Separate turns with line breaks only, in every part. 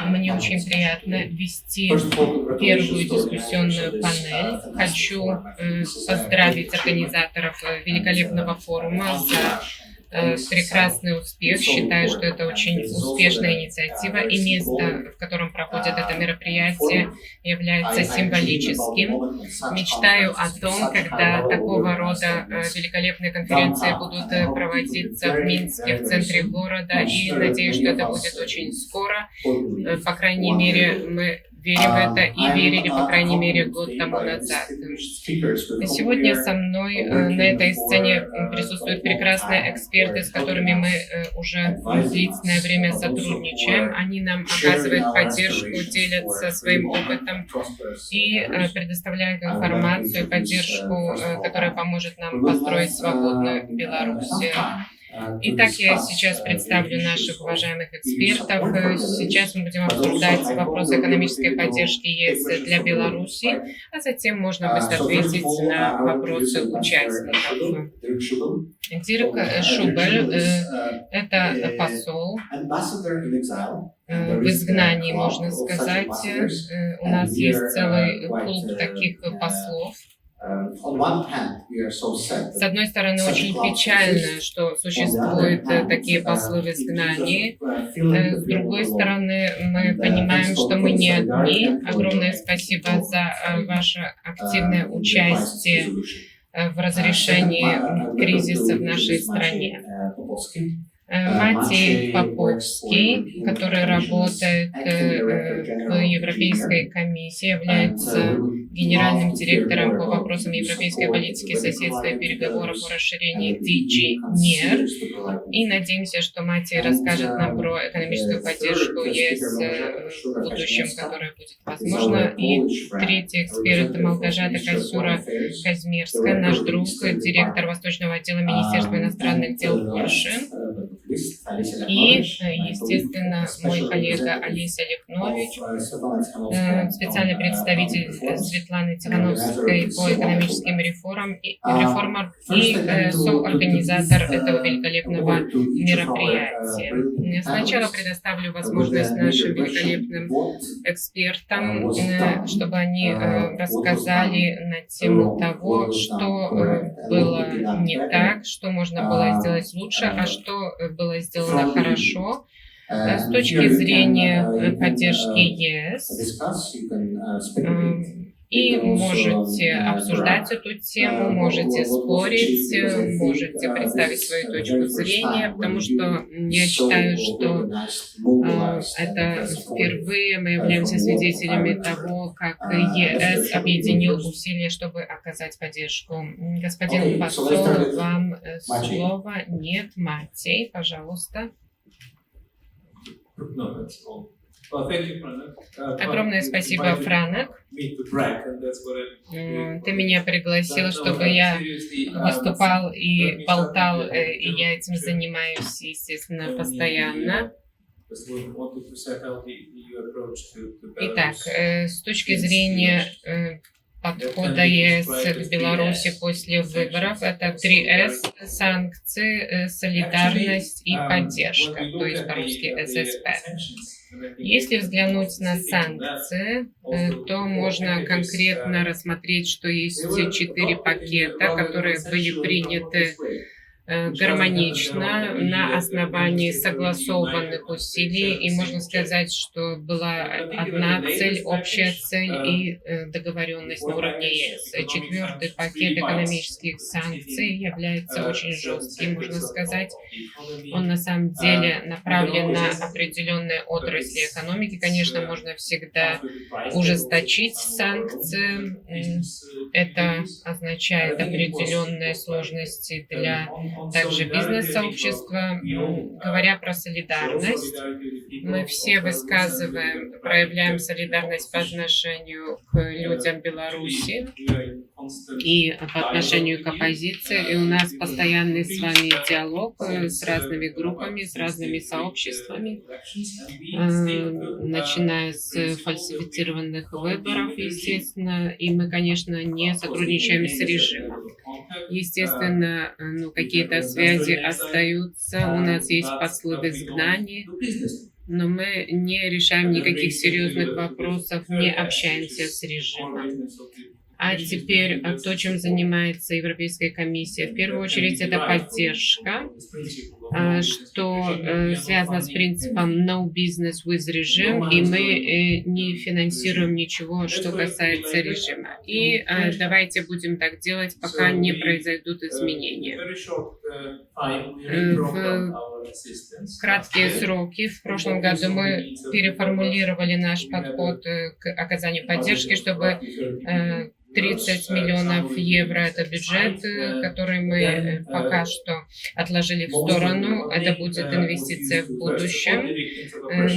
Мне очень приятно вести первую дискуссионную панель. Хочу поздравить организаторов великолепного форума за прекрасный успех. Считаю, что это очень успешная инициатива, и место, в котором проходит это мероприятие, является символическим. Мечтаю о том, когда такого рода великолепные конференции будут проводиться в Минске, в центре города, и надеюсь, что это будет очень скоро. По крайней мере, мы верим в это и верили, по крайней мере, год тому назад. Сегодня со мной на этой сцене присутствуют прекрасные эксперты, с которыми мы уже длительное время сотрудничаем. Они нам оказывают поддержку, делятся своим опытом и предоставляют информацию, поддержку, которая поможет нам построить свободную Беларусь. Итак, я сейчас представлю наших уважаемых экспертов. Сейчас мы будем обсуждать вопросы экономической поддержки ЕС для Беларуси, а затем можно будет ответить на вопросы участников. Дирк Шубель – это посол в изгнании, можно сказать. У нас есть целый клуб таких послов. С одной стороны, очень печально, что существуют такие послы в изгнании. С другой стороны, мы понимаем, что мы не одни. Огромное спасибо за ваше активное участие в разрешении кризиса в нашей стране. Матей Поповский, который работает в Европейской комиссии, является генеральным директором по вопросам европейской политики, соседства и переговоров о расширении DG NIR. И надеемся, что Матей расскажет нам про экономическую поддержку ЕС в будущем, которая будет возможна. И третий эксперт Малгажата Касюра-Казмирская, наш друг, директор Восточного отдела Министерства иностранных дел Польши. И, естественно, мой коллега Олеся Лихнович, специальный представитель Светланы Тихановской по экономическим реформам и соорганизатор этого великолепного мероприятия. Сначала предоставлю возможность нашим великолепным экспертам, чтобы они рассказали на тему того, что было не так, что можно было сделать лучше, а что было сделано хорошо с точки зрения поддержки ЕС. И можете обсуждать эту тему, можете спорить, можете представить свою точку зрения, потому что я считаю, что это впервые мы являемся свидетелями того, как ЕС объединил усилия, чтобы оказать поддержку. Господин посол, вам слово. Нет, Матей, пожалуйста. Огромное спасибо, Франок. Ты меня пригласил, чтобы я выступал и болтал, и я этим занимаюсь, естественно, постоянно. Итак, с точки зрения подхода ЕС к Беларуси после выборов, это 3С: санкции, солидарность и поддержка, то есть по-русски ССП. Если взглянуть на санкции, то можно конкретно рассмотреть, что есть 4 пакета, которые были приняты гармонично на основании согласованных усилий, и можно сказать, что была одна цель, общая цель и договоренность на уровне ЕС. 4-й пакет экономических санкций является очень жестким, можно сказать. Он на самом деле направлен на определенные отрасли экономики. Конечно, можно всегда ужесточить санкции. Это означает определенные сложности для также бизнес-сообщества. Говоря про солидарность, мы все проявляем солидарность по отношению к людям Беларуси и по отношению к оппозиции. И у нас постоянный с вами диалог с разными группами, с разными сообществами, начиная с фальсифицированных выборов, естественно. И мы, конечно, не сотрудничаем с режимом. Естественно, какие-то связи остаются. У нас есть послы в изгнании. но мы не решаем никаких серьезных вопросов, не общаемся с режимом. А теперь то, чем занимается Европейская комиссия. В первую очередь это поддержка, что связано с принципом no business with regime, и мы не финансируем ничего, что касается режима. И давайте будем так делать, пока не произойдут изменения. В краткие сроки в прошлом году мы переформулировали наш подход к оказанию поддержки, чтобы 30 миллионов евро – это бюджет, который мы пока что отложили в сторону. Это будет инвестиция в будущем.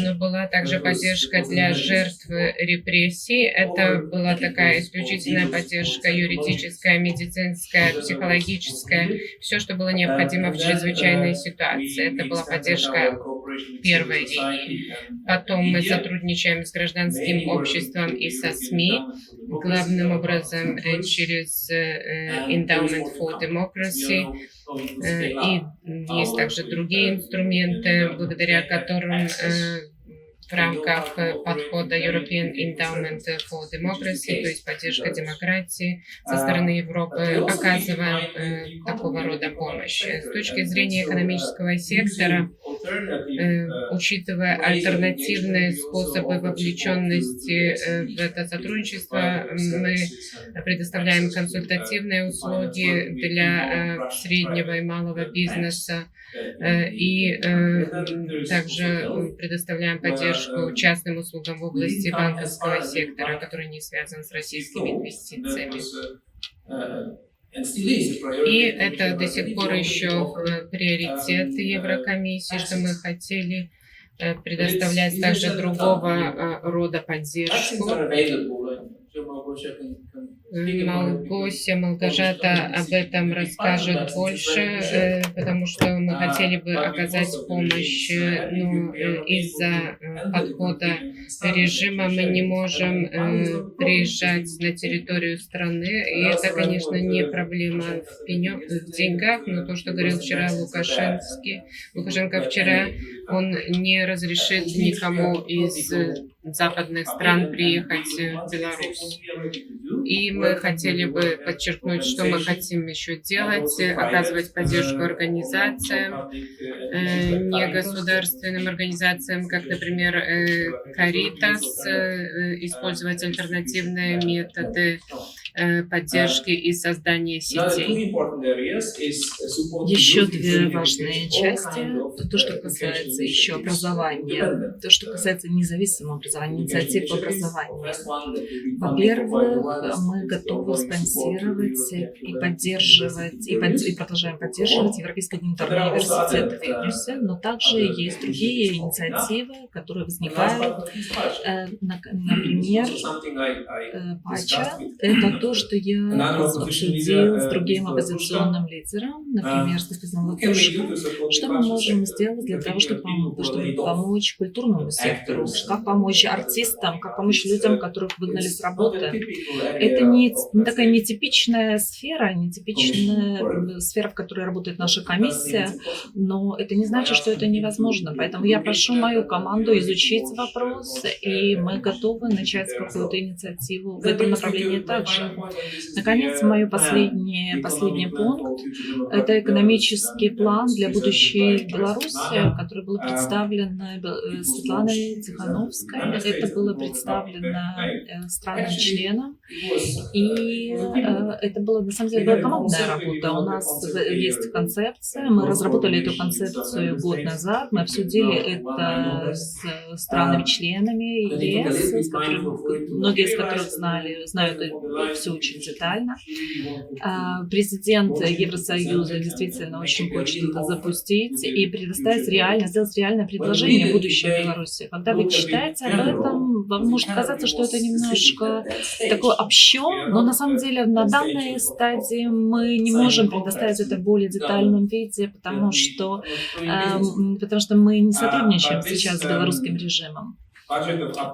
Но была также поддержка для жертв репрессий. Это была такая исключительная поддержка юридическая, медицинская, психологическая. Все, что было необходимо в чрезвычайной ситуации. Это была поддержка первой линии. Потом мы сотрудничаем с гражданским обществом и со СМИ, главным образом через Endowment for Democracy. И есть также другие инструменты, благодаря которым в рамках подхода European Endowment for Democracy, то есть поддержка демократии со стороны Европы, оказываем такого рода помощь. С точки зрения экономического сектора, учитывая альтернативные способы вовлеченности в это сотрудничество, мы предоставляем консультативные услуги для среднего и малого бизнеса и также предоставляем поддержку частным услугам в области банковского сектора, который не связан с российскими инвестициями. И это до сих пор еще приоритет Еврокомиссии, что мы хотели предоставлять также другого рода поддержку. Малгожата об этом расскажет больше, потому что мы хотели бы оказать помощь, но из-за подхода режима мы не можем приезжать на территорию страны, и это, конечно, не проблема в деньгах, но то, что говорил вчера Лукашенко вчера, он не разрешит никому из западных стран приехать в Беларусь. И мы хотели бы подчеркнуть, что мы хотим еще делать, оказывать поддержку организациям, негосударственным организациям, как, например, Caritas, использовать альтернативные методы поддержки и создания сетей.
Еще две важные части. То, что касается еще образования, то, что касается независимого образования, инициатив в образовании. Во-первых, мы готовы спонсировать и поддерживать, и продолжаем поддерживать Европейский гуманитарный университет в Вильнюсе, но также есть другие инициативы, которые возникают. Например, ПАЧА – это то, что я обсудил с другим оппозиционным лидером, например, с господином Лукашенко, что мы можем сделать для того, чтобы помочь культурному сектору, как помочь артистам, как помочь людям, которых выгнали с работы. Это не такая нетипичная сфера, в которой работает наша комиссия, но это не значит, что это невозможно. Поэтому я прошу мою команду изучить вопрос, и мы готовы начать какую-то инициативу в этом направлении также. Наконец, мой последний пункт – это экономический план для будущей Беларуси, который был представлен Светланой Тихановской. Это было представлено странам-членам, и это была, на самом деле, командная работа. У нас есть концепция, мы разработали эту концепцию год назад, мы обсудили это с странами-членами ЕС, многие из которых знают все очень детально. Президент Евросоюза действительно очень хочет это запустить и сделать реальное предложение будущее Беларуси. Когда вы читаете об этом, вам может казаться, что это немножко такой общо, но на самом деле на данной стадии мы не можем предоставить это в более детальном виде, потому что мы не сотрудничаем сейчас с белорусским режимом.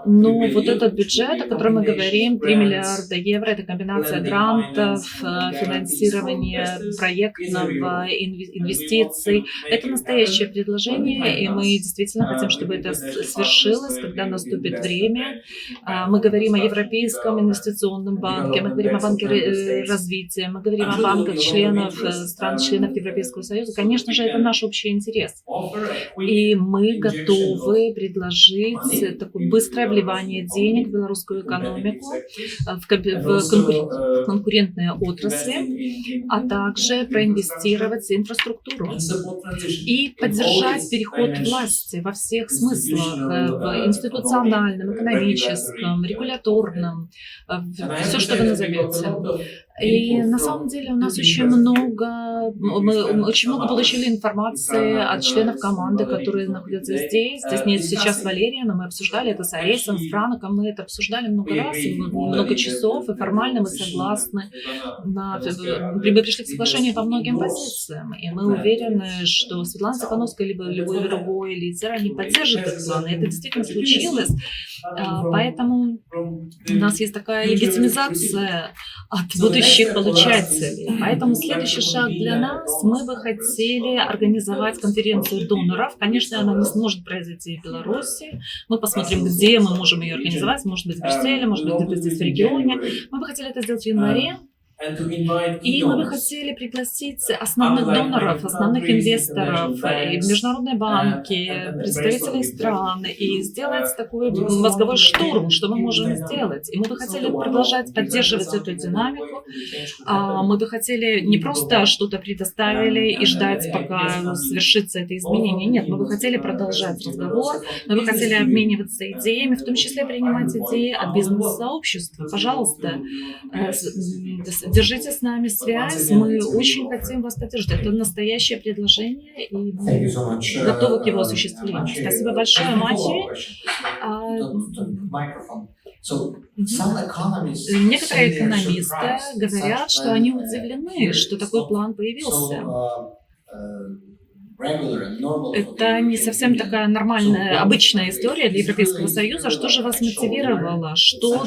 Но вот этот бюджет, о котором мы говорим, 3 миллиарда евро, это комбинация грантов, финансирования проектного, инвестиций. Это настоящее предложение, и мы действительно хотим, чтобы это свершилось, когда наступит время. Мы говорим о Европейском инвестиционном банке, мы говорим о банке развития, мы говорим о банках стран-членов Европейского Союза. Конечно же, это наш общий интерес. И мы готовы предложить такое быстрое вливание денег в белорусскую экономику, в конкурентные отрасли, а также проинвестировать в инфраструктуру и поддержать переход власти во всех смыслах, в институциональном, экономическом, регуляторном, все, что вы назовете. И на самом деле у нас мы очень много получили информации от членов команды, которые находятся здесь. Здесь нет сейчас Валерия, но мы обсуждали это с Арейсом, с Франком, мы это обсуждали много раз, много часов, и формально мы согласны. Мы пришли к соглашению по многим позициям, и мы уверены, что Светлана Цехановская либо любой другой лидер, они поддержат этот план, и это действительно случилось. Поэтому у нас есть такая легитимизация от будущих получателей. Поэтому следующий шаг для нас, мы бы хотели организовать конференцию доноров. Конечно, она не сможет произойти в Беларуси. Мы посмотрим, где мы можем ее организовать. Может быть, в Брюсселе, может быть, где-то здесь в регионе. Мы бы хотели это сделать в январе. И мы бы хотели пригласить основных доноров, основных инвесторов, и международные банки, представителей стран, и сделать такой мозговой штурм, что мы можем сделать. И мы бы хотели продолжать поддерживать эту динамику. Мы бы хотели не просто что-то предоставили и ждать, пока свершится это изменение. Нет, мы бы хотели продолжать разговор, мы бы хотели обмениваться идеями, в том числе принимать идеи от бизнес-сообщества. Пожалуйста, держите с нами связь, мы очень хотим вас поддержать. Это настоящее предложение, и мы готовы к его осуществлению. Спасибо большое, Матей. Некоторые экономисты говорят, что они удивлены, что такой план появился. Это не совсем такая нормальная, обычная история для Европейского Союза. Что же вас мотивировало? Что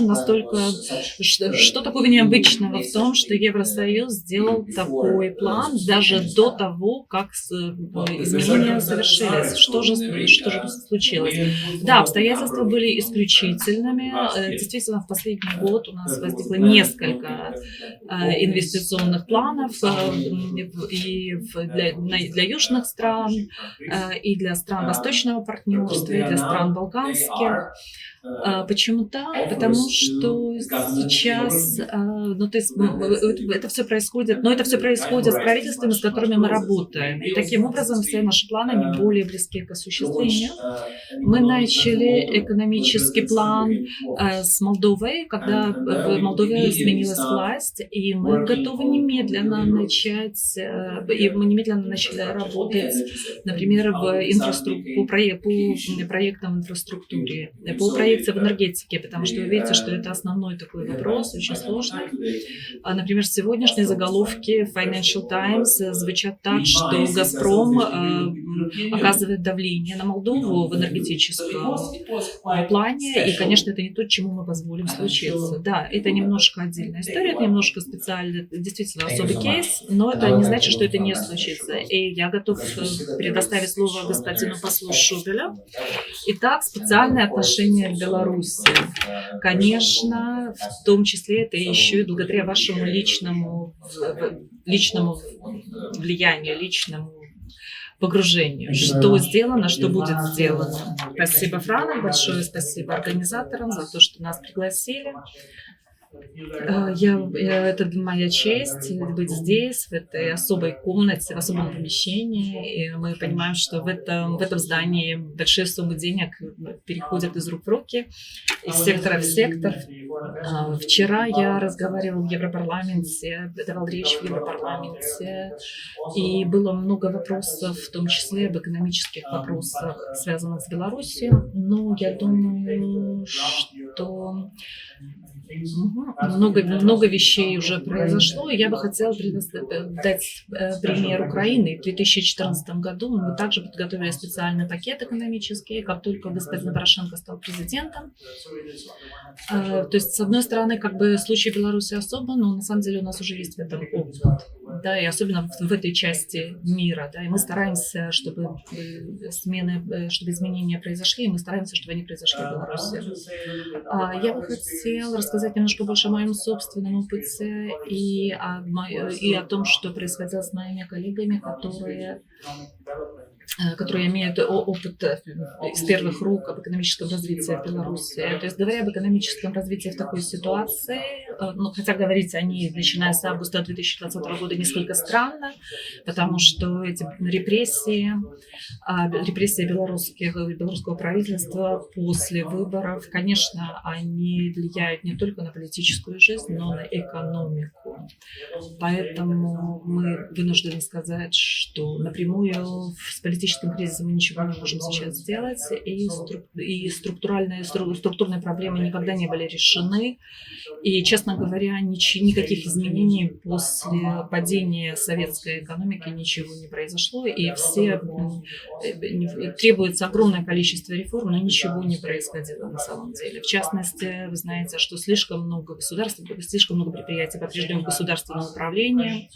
такого необычного в том, что Евросоюз сделал такой план даже до того, как изменения совершились? Что же случилось? Да, обстоятельства были исключительными. Действительно, в последний год у нас возникло несколько инвестиционных планов и для южных стран, и для стран Восточного партнерства, и для стран Балканских. Почему так? Потому что сейчас это все происходит, с правительствами, с которыми мы работаем. И таким образом все наши планы не более близки к осуществлению. Мы начали экономический план с Молдовой, когда в Молдове сменилась власть, и мы готовы немедленно начали работать, например, по проектам в инфраструктуре, по проектам в энергетике, потому что вы видите, что это основной такой вопрос, очень сложный. Например, сегодняшние заголовки Financial Times звучат так, что «Газпром» оказывает давление на Молдову в энергетическом плане, и, конечно, это не то, чему мы позволим случиться. Да, это немножко отдельная история, это немножко специальный, действительно особый кейс, но это не значит, что это не случится. И я готов предоставить слово господину послу Шубелю. Итак, специальное отношение к Беларуси. Конечно, в том числе это еще и благодаря вашему личному влиянию, личному погружению. Что сделано, что будет сделано. Спасибо, Франк, большое спасибо организаторам за то, что нас пригласили. Это моя честь быть здесь, в этой особой комнате, в особом помещении. И мы понимаем, что в этом здании большие суммы денег переходят из рук в руки, из сектора в сектор. Вчера я разговаривала в Европарламенте, давал речь в Европарламенте, и было много вопросов, в том числе об экономических вопросах, связанных с Беларусью. Но я думаю, что Много вещей уже произошло. Я бы хотела дать пример Украины. В 2014 году мы также подготовили специальный пакет экономический, как только господин Порошенко стал президентом. То есть, с одной стороны, как бы случай Беларуси особо, но на самом деле у нас уже есть в этом опыт. Да, и особенно в этой части мира. Да, и мы стараемся, чтобы изменения произошли, и мы стараемся, чтобы они произошли в Беларуси. Я бы хотела рассказать немножко больше о моем собственном опыте и о том, что происходило с моими коллегами, которые имеют опыт из первых рук об экономическом развитии в Беларуси. То есть, говоря об экономическом развитии в такой ситуации, хотя говорить о ней, начиная с августа 2020 года, несколько странно, потому что эти репрессии белорусского правительства после выборов, конечно, они влияют не только на политическую жизнь, но и на экономику. Поэтому мы вынуждены сказать, что напрямую с политическим кризисом мы ничего не можем сейчас сделать, и структурные проблемы никогда не были решены. И, честно говоря, никаких изменений после падения советской экономики ничего не произошло, и требуется огромное количество реформ, но ничего не происходило на самом деле. В частности, вы знаете, что слишком много государств, слишком много предприятий по-прежнему в государственном управлении,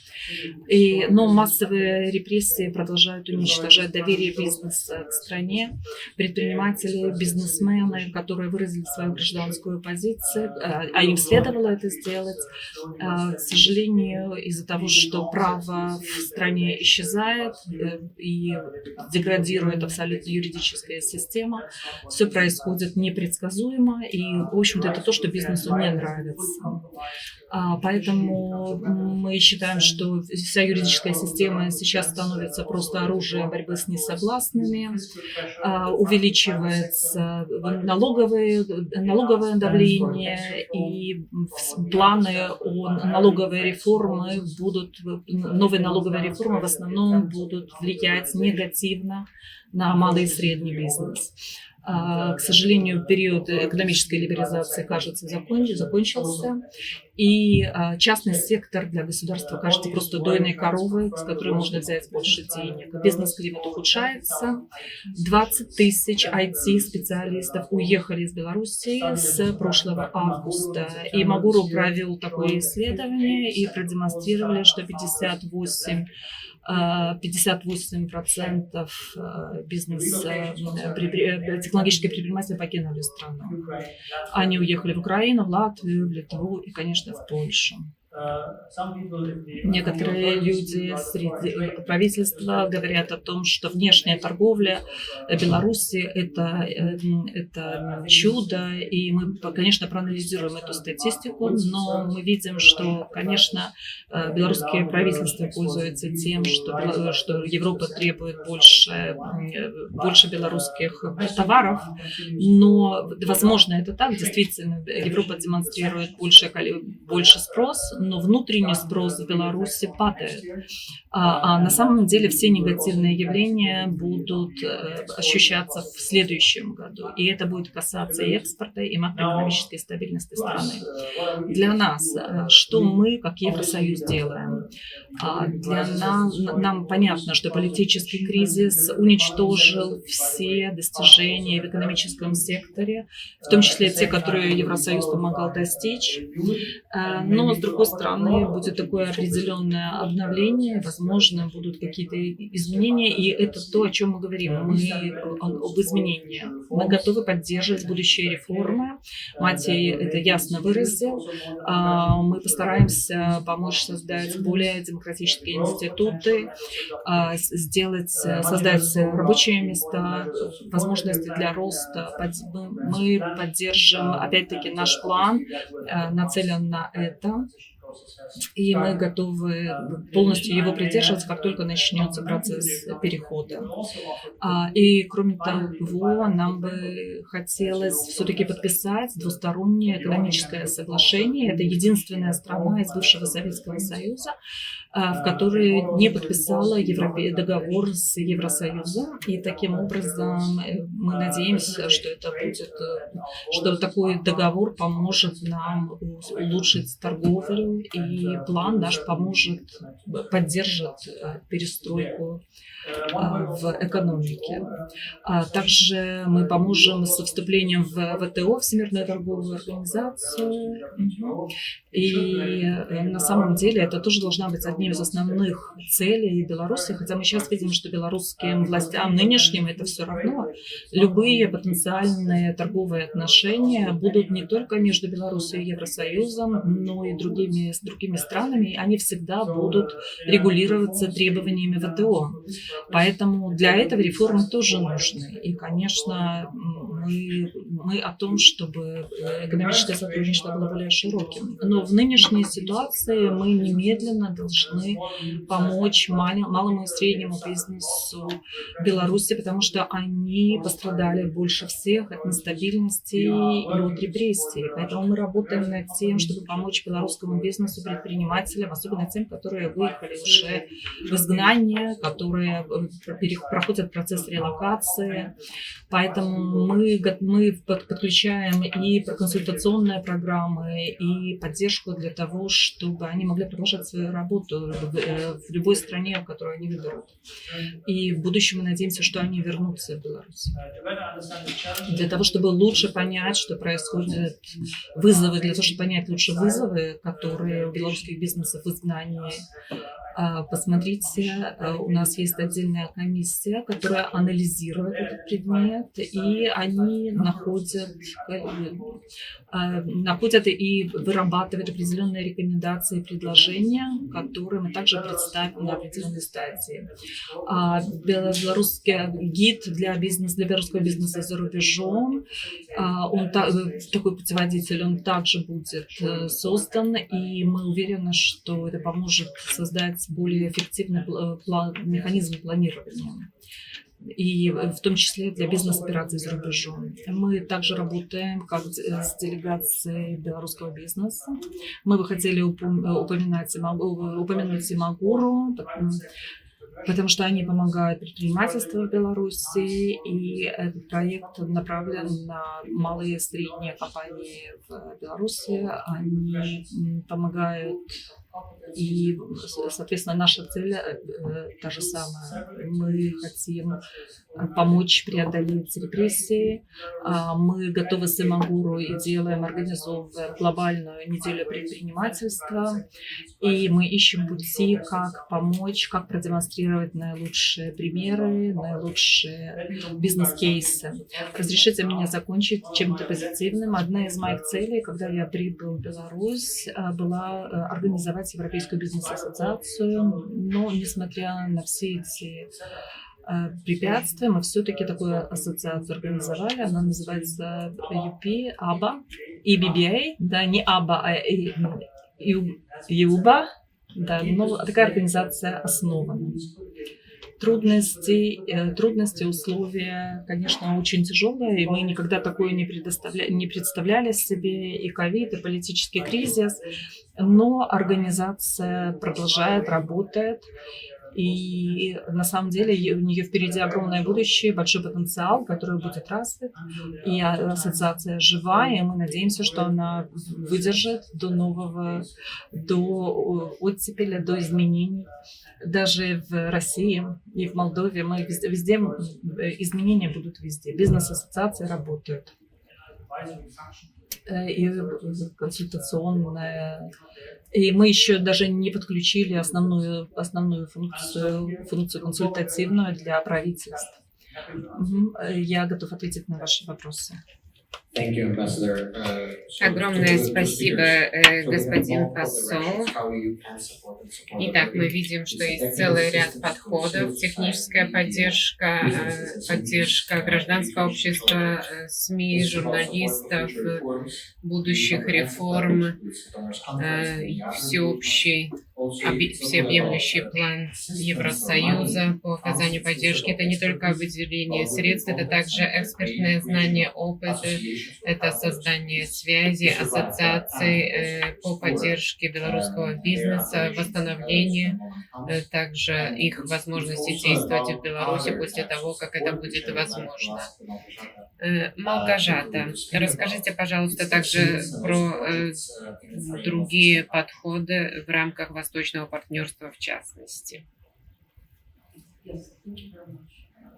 но массовые репрессии продолжают уничтожать доверие бизнеса к стране. Предприниматели, бизнесмены, которые выразили свою гражданскую позицию, а им следовало это сделать, к сожалению, из-за того, что право в стране исчезает и деградирует абсолютно юридическая система, все происходит непредсказуемо, и, в общем-то, это то, что бизнесу не нравится. Поэтому мы считаем, что вся юридическая система сейчас становится просто оружием борьбы с несогласными, увеличивается налоговое давление, и планы о налоговой реформе новые налоговые реформы в основном будут влиять негативно на малый и средний бизнес. К сожалению, период экономической либерализации, кажется, закончился, и частный сектор для государства кажется просто дойной коровой, с которой можно взять больше денег. Бизнес-климат ухудшается. 20 тысяч IT-специалистов уехали из Беларуси с прошлого августа. И Магуру провел такое исследование и продемонстрировали, что 58% технологических предпринимателей покинули страну. Они уехали в Украину, в Латвию, в Литву и, конечно, в Польшу. Некоторые люди среди правительства говорят о том, что внешняя торговля Беларуси это чудо, и мы, конечно, проанализируем эту статистику, но мы видим, что, конечно, белорусские правительства пользуются тем, что Европа требует больше белорусских товаров, но, возможно, это так, действительно, Европа демонстрирует больше спрос, но внутренний спрос в Беларуси падает. А на самом деле все негативные явления будут ощущаться в следующем году. И это будет касаться и экспорта, и макроэкономической стабильности страны. Для нас, что мы, как Евросоюз, делаем? Нам понятно, что политический кризис уничтожил все достижения в экономическом секторе, в том числе те, которые Евросоюз помогал достичь. Но, с другой стороны, будет такое определенное обновление, возможно, будут какие-то изменения, и это то, о чем мы говорим. Мы об изменениях. Мы готовы поддерживать будущие реформы. Матей это ясно выразил. Мы постараемся помочь создать более демократические институты, создать рабочие места, возможности для роста. Мы поддержим, опять-таки, наш план нацелен на это. И мы готовы полностью его придерживаться, как только начнется процесс перехода. И кроме того, нам бы хотелось все-таки подписать двустороннее экономическое соглашение. Это единственная страна из бывшего Советского Союза, в которой не подписала договор с Евросоюзом. И таким образом мы надеемся, что такой договор поможет нам улучшить торговлю, и план наш поддержит перестройку в экономике. Также мы поможем со вступлением в ВТО, Всемирную торговую организацию. И на самом деле это тоже должна быть одним из основных целей Беларуси, хотя мы сейчас видим, что белорусским властям нынешним это все равно. Любые потенциальные торговые отношения будут не только между Беларусью и Евросоюзом, но и с другими странами, они всегда будут регулироваться требованиями ВТО. Поэтому для этого реформы тоже нужны. И, конечно, мы о том, чтобы экономическое сотрудничество было более широким. Но в нынешней ситуации мы немедленно должны помочь малому и среднему бизнесу Беларуси, потому что они пострадали больше всех от нестабильности и от репрессий. Поэтому мы работаем над тем, чтобы помочь белорусскому бизнесу, предпринимателям, особенно тем, которые выехали уже в изгнание, которые проходят процесс релокации. Поэтому мы подключаем и консультационные программы, и поддержку для того, чтобы они могли продолжать свою работу в любой стране, в которую они выберут. И в будущем мы надеемся, что они вернутся в Беларусь. Для того, чтобы лучше понять, что происходит, для того, чтобы понять лучше вызовы, которые у белорусских бизнесов в изгнании. Посмотрите, у нас есть отдельная комиссия, которая анализирует этот предмет, и они находят и вырабатывают определенные рекомендации и предложения, которые мы также представим на определенной стадии. Белорусский гид для белорусского бизнеса за рубежом, такой путеводитель, он также будет создан, и мы уверены, что это поможет создать более эффективный механизм планирования, и в том числе для бизнес-операций за рубежом. Мы также работаем с делегацией белорусского бизнеса. Мы бы хотели упомянуть Имагуру, потому что они помогают предпринимательству в Беларуси, и этот проект направлен на малые и средние компании в Беларуси. Они помогают, и, соответственно, наша цель та же самая. Мы хотим помочь преодолеть репрессии. Мы готовы с Имагуру и организовываем глобальную неделю предпринимательства, и мы ищем пути, как помочь, как продемонстрировать наилучшие примеры, наилучшие бизнес-кейсы. Разрешите мне закончить чем-то позитивным. Одна из моих целей, когда я прибыл в Беларусь, была организовать Европейскую бизнес-ассоциацию, но несмотря на все эти препятствия, мы все-таки такую ассоциацию организовали. Она называется UP, ABA и BBA, да, не ABA, а EUBA, да, но такая организация основана. Трудности, условия, конечно, очень тяжелые, и мы никогда такое не представляли себе, и ковид, и политический кризис, но организация продолжает, работает, и на самом деле у нее впереди огромное будущее, большой потенциал, который будет развит, и ассоциация живая, и мы надеемся, что она выдержит до оттепели, до изменений. Даже в России и в Молдове везде изменения будут везде. Бизнес-ассоциации работают. И консультационная. И мы еще даже не подключили основную функцию консультативную для правительств. Я готов ответить на ваши вопросы.
Огромное спасибо, господин посол. Итак, мы видим, что есть целый ряд подходов: техническая поддержка, поддержка гражданского общества, СМИ, журналистов, будущих реформ, всеобщий всеобъемлющий план Евросоюза по оказанию поддержки. Это не только выделение средств, это также экспертное знание, опыт, это создание связи, ассоциаций по поддержке белорусского бизнеса, восстановление также их возможности действовать в Беларуси после того, как это будет возможно. Малгажата, расскажите, пожалуйста, также про другие подходы в рамках Восточного партнерства в частности.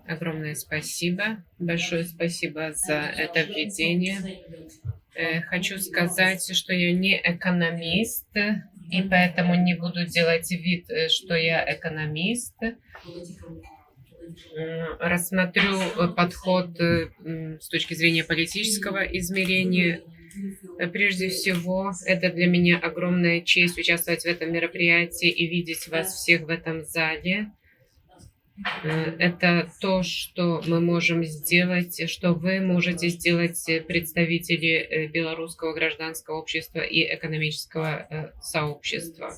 Огромное спасибо. Большое спасибо за это введение. Хочу сказать, что я не экономист, и поэтому не буду делать вид, что я экономист. Рассмотрю подход с точки зрения политического измерения. Прежде всего, это для меня огромная честь участвовать в этом мероприятии и видеть вас всех в этом зале. Это то, что мы можем сделать, что вы можете сделать, представители белорусского гражданского общества и экономического сообщества.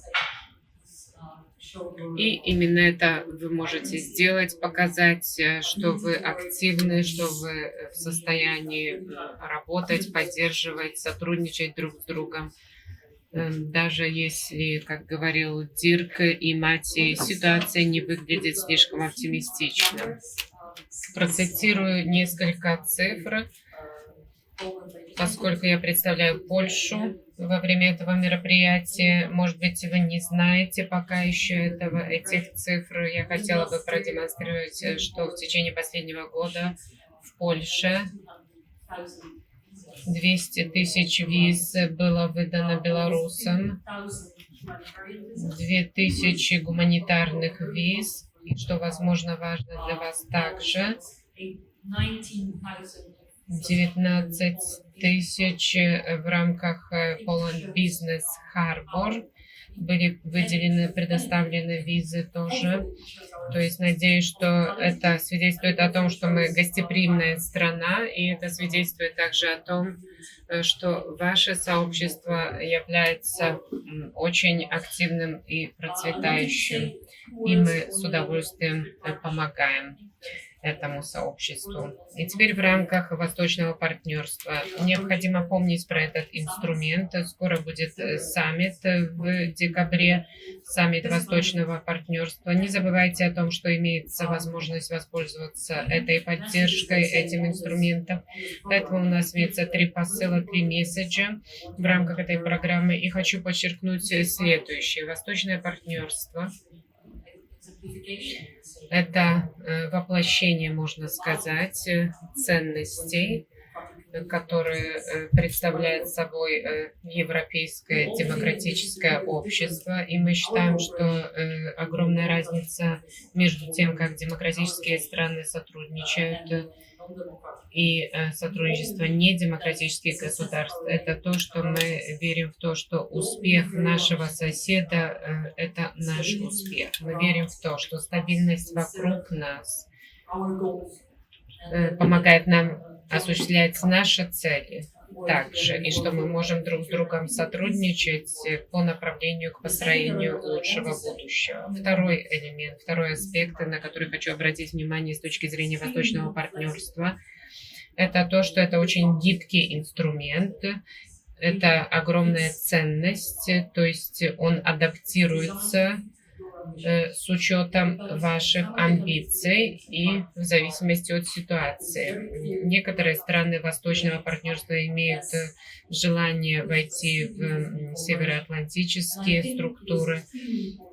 И именно это вы можете сделать, показать, что вы активны, что вы в состоянии работать, поддерживать, сотрудничать друг с другом. Даже если, как говорил Дирк и Мати, ситуация не выглядит слишком оптимистично. Процитирую несколько цифр, поскольку я представляю Польшу во время этого мероприятия. Может быть, вы не знаете пока еще этих цифр. Я хотела бы продемонстрировать, что в течение последнего года в Польше 200 тысяч виз было выдано белорусам, 2000 гуманитарных виз, и, что, возможно, важно для вас также, 19 тысяч в рамках Poland Business Harbor были выделены, предоставлены визы тоже. То есть надеюсь, что это свидетельствует о том, что мы гостеприимная страна, и это свидетельствует также о том, что ваше сообщество является очень активным и процветающим, и мы с удовольствием помогаем этому сообществу. И теперь в рамках Восточного партнерства необходимо помнить про этот инструмент. Скоро будет саммит в декабре, саммит Восточного партнерства. Не забывайте о том, что имеется возможность воспользоваться этой поддержкой, этим инструментом. Поэтому у нас имеется 3 посыла, 3 месседжа в рамках этой программы. И хочу подчеркнуть следующее. Восточное партнерство — это воплощение, можно сказать, ценностей, которые представляет собой европейское демократическое общество. И мы считаем, что огромная разница между тем, как демократические страны сотрудничают, и сотрудничество недемократических государств. Это то, что мы верим в то, что успех нашего соседа – это наш успех. Мы верим в то, что стабильность вокруг нас помогает нам осуществлять наши цели также, и что мы можем друг с другом сотрудничать по направлению к построению лучшего будущего. Второй элемент, второй аспект, на который хочу обратить внимание с точки зрения Восточного партнерства, это то, что это очень гибкий инструмент, это огромная ценность, то есть он адаптируется с учетом ваших амбиций и в зависимости от ситуации. Некоторые страны Восточного партнерства имеют желание войти в североатлантические структуры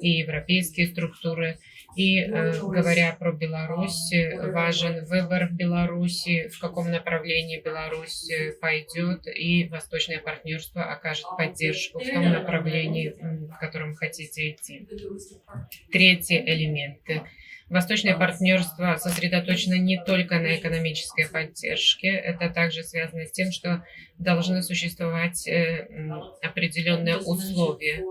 и европейские структуры. И говоря про Беларусь, важен выбор Беларуси, в каком направлении Беларусь пойдет, и Восточное партнерство окажет поддержку в том направлении, в котором хотите идти. Третий элемент. Восточное партнерство сосредоточено не только на экономической поддержке, это также связано с тем, что должны существовать определенные условия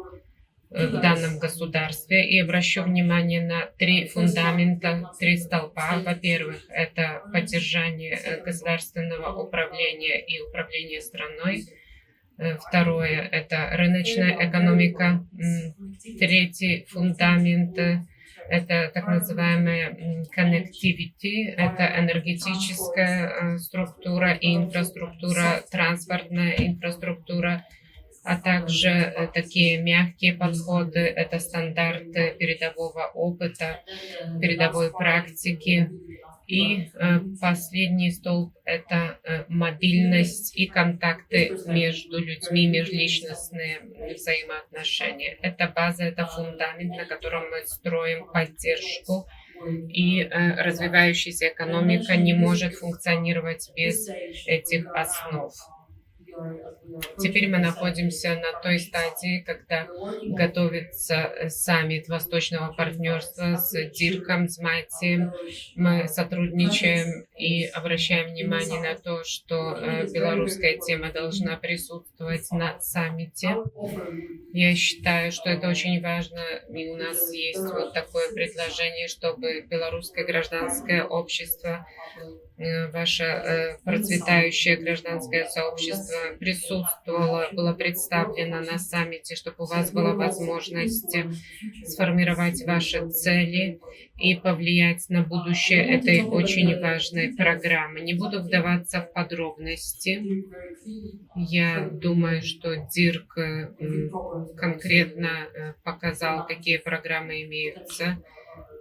в данном государстве. И обращу внимание на 3 фундамента, 3 столпа. Во-первых, это поддержание государственного управления и управления страной. Второе – это рыночная экономика. Третий фундамент – это так называемая connectivity, это энергетическая структура и инфраструктура, транспортная инфраструктура, а также такие мягкие подходы, это стандарты передового опыта, передовой практики. И последний столб – это мобильность и контакты между людьми, межличностные взаимоотношения. Это база, это фундамент, на котором мы строим поддержку. И развивающаяся экономика не может функционировать без этих основ. Теперь мы находимся на той стадии, когда готовится саммит Восточного партнерства с Дирком, с Матием. Мы сотрудничаем и обращаем внимание на то, что белорусская тема должна присутствовать на саммите. Я считаю, что это очень важно, и у нас есть вот такое предложение, чтобы белорусское гражданское общество, ваше процветающее гражданское сообщество присутствовало, было представлено на саммите, чтобы у вас была возможность сформировать ваши цели и повлиять на будущее этой очень важной программы. Не буду вдаваться в подробности. Я думаю, что Дирк конкретно показал, какие программы имеются,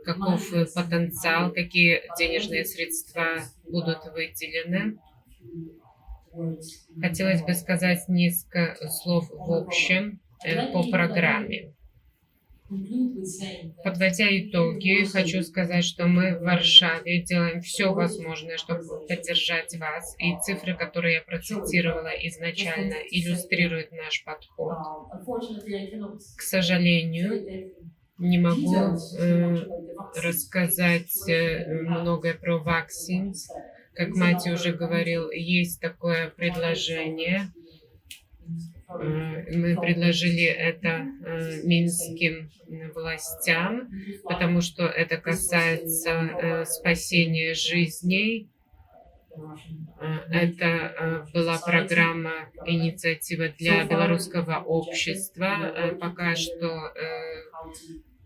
каков потенциал, какие денежные средства будут выделены. Хотелось бы сказать несколько слов в общем по программе. Подводя итоги, хочу сказать, что мы в Варшаве делаем все возможное, чтобы поддержать вас. И цифры, которые я процитировала изначально, иллюстрируют наш подход. К сожалению, не могу рассказать многое про vaccines. Как Мати уже говорил, есть такое предложение. Мы предложили это минским властям, потому что это касается спасения жизней. Это была программа, инициатива для белорусского общества. Пока что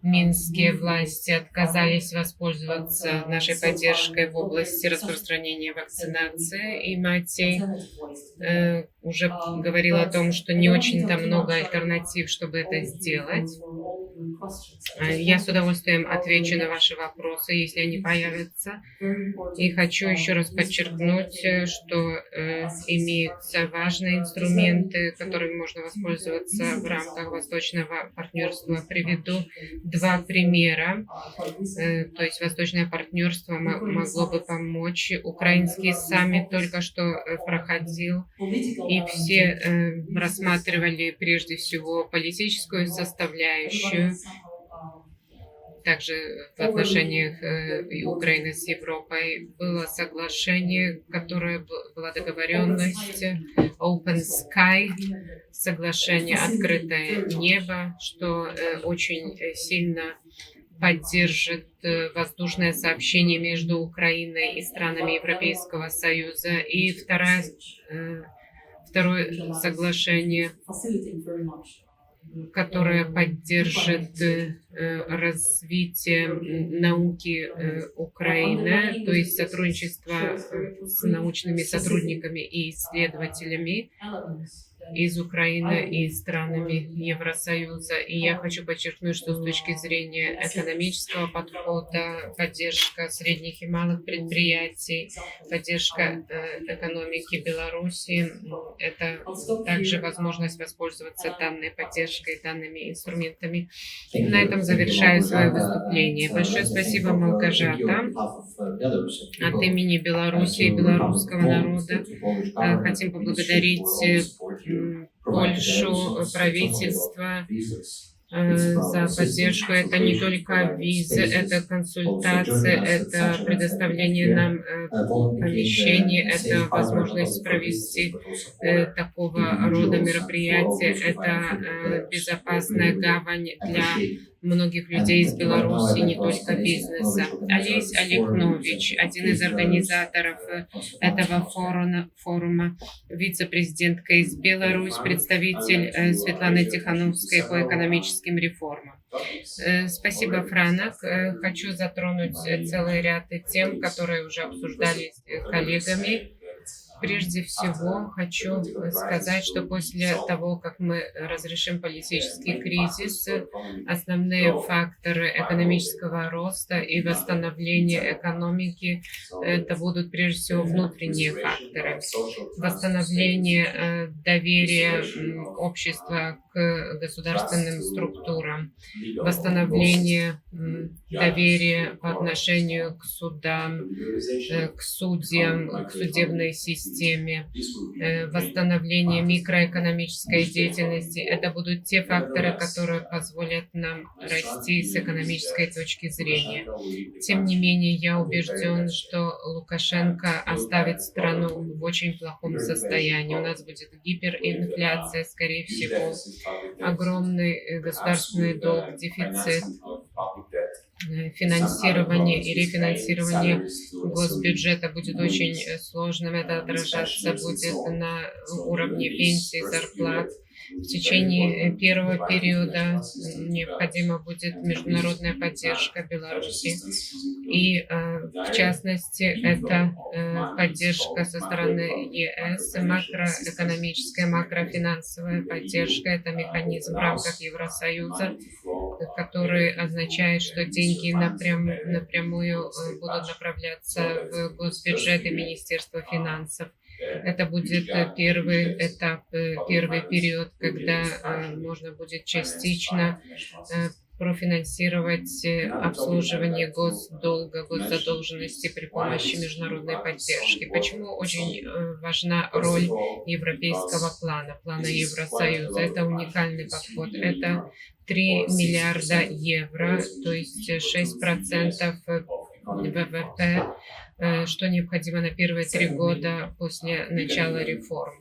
минские власти отказались воспользоваться нашей поддержкой в области распространения вакцинации, и Матей уже говорил о том, что не очень-то много альтернатив, чтобы это сделать. Я с удовольствием отвечу на ваши вопросы, если они появятся. И хочу еще раз подчеркнуть, что имеются важные инструменты, которыми можно воспользоваться в рамках Восточного партнерства. Приведу два примера. То есть Восточное партнерство могло бы помочь. Украинский саммит только что проходил, и все рассматривали прежде всего политическую составляющую. Также в отношениях Украины с Европой было соглашение, которое была договоренность Open Sky, соглашение «Открытое небо», что очень сильно поддержит воздушное сообщение между Украиной и странами Европейского Союза. И второе соглашение, которая поддержит развитие науки Украины, то есть сотрудничество с научными сотрудниками и исследователями из Украины и странами Евросоюза. И я хочу подчеркнуть, что с точки зрения экономического подхода, поддержка средних и малых предприятий, поддержка экономики Беларуси, это также возможность воспользоваться данной поддержкой, данными инструментами. И на этом завершаю свое выступление. Большое спасибо, Малгажата. От имени Беларуси и белорусского народа хотим поблагодарить Польшу, правительство за поддержку. Это не только визы, это консультация, это предоставление нам помещений, это возможность провести такого рода мероприятия, это безопасная гавань для многих людей из Беларуси, не только бизнеса. Олесь Олегнович, один из организаторов этого форума, вице-президентка из Беларуси, представитель Светланы Тихановской по экономическим реформам. Спасибо, Франок. Хочу затронуть целый ряд тем, которые уже обсуждались коллегами. Прежде всего, хочу сказать, что после того, как мы разрешим политический кризис, основные факторы экономического роста и восстановления экономики это будут прежде всего внутренние факторы. Восстановление доверия общества к государственным структурам, восстановление доверия по отношению к судам, к судьям, к судебной системе, восстановление микроэкономической деятельности. Это будут те факторы, которые позволят нам расти с экономической точки зрения. Тем не менее, я убежден, что Лукашенко оставит страну в очень плохом состоянии. У нас будет гиперинфляция, скорее всего, огромный государственный долг, дефицит, финансирование и рефинансирование госбюджета будет очень сложным. Это отражаться будет на уровне пенсий, зарплат. В течение первого периода необходима будет международная поддержка Беларуси. И, в частности, это поддержка со стороны ЕС, макроэкономическая, макрофинансовая поддержка. Это механизм в рамках Евросоюза, который означает, что деньги напрямую будут направляться в госбюджет и Министерство финансов. Это будет первый этап, первый период, когда можно будет частично профинансировать обслуживание госдолга, госзадолженности при помощи международной поддержки. Почему очень важна роль европейского плана Евросоюза? Это уникальный подход. Это 3 миллиарда евро, то есть 6% ВВП, что необходимо на первые 3 года после начала реформ.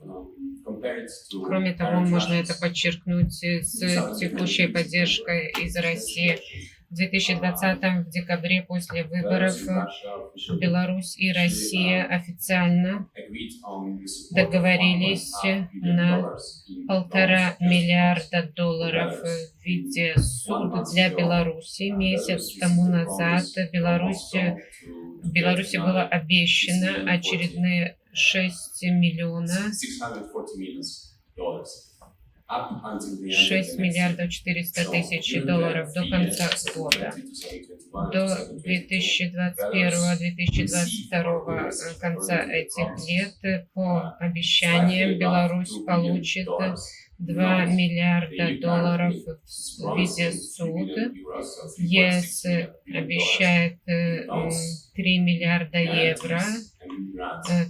Кроме того, можно это подчеркнуть с текущей поддержкой из России. В 2020 в декабре после выборов Беларусь и Россия официально договорились на $1,5 миллиарда в виде суд для Беларуси. Месяц тому назад Беларуси было обещано очередные 6 миллиардов 400 тысяч долларов до конца года. До 2021-2022 конца этих лет по обещаниям Беларусь получит 2 миллиарда долларов в виде суд. ЕС обещает 3 миллиарда евро,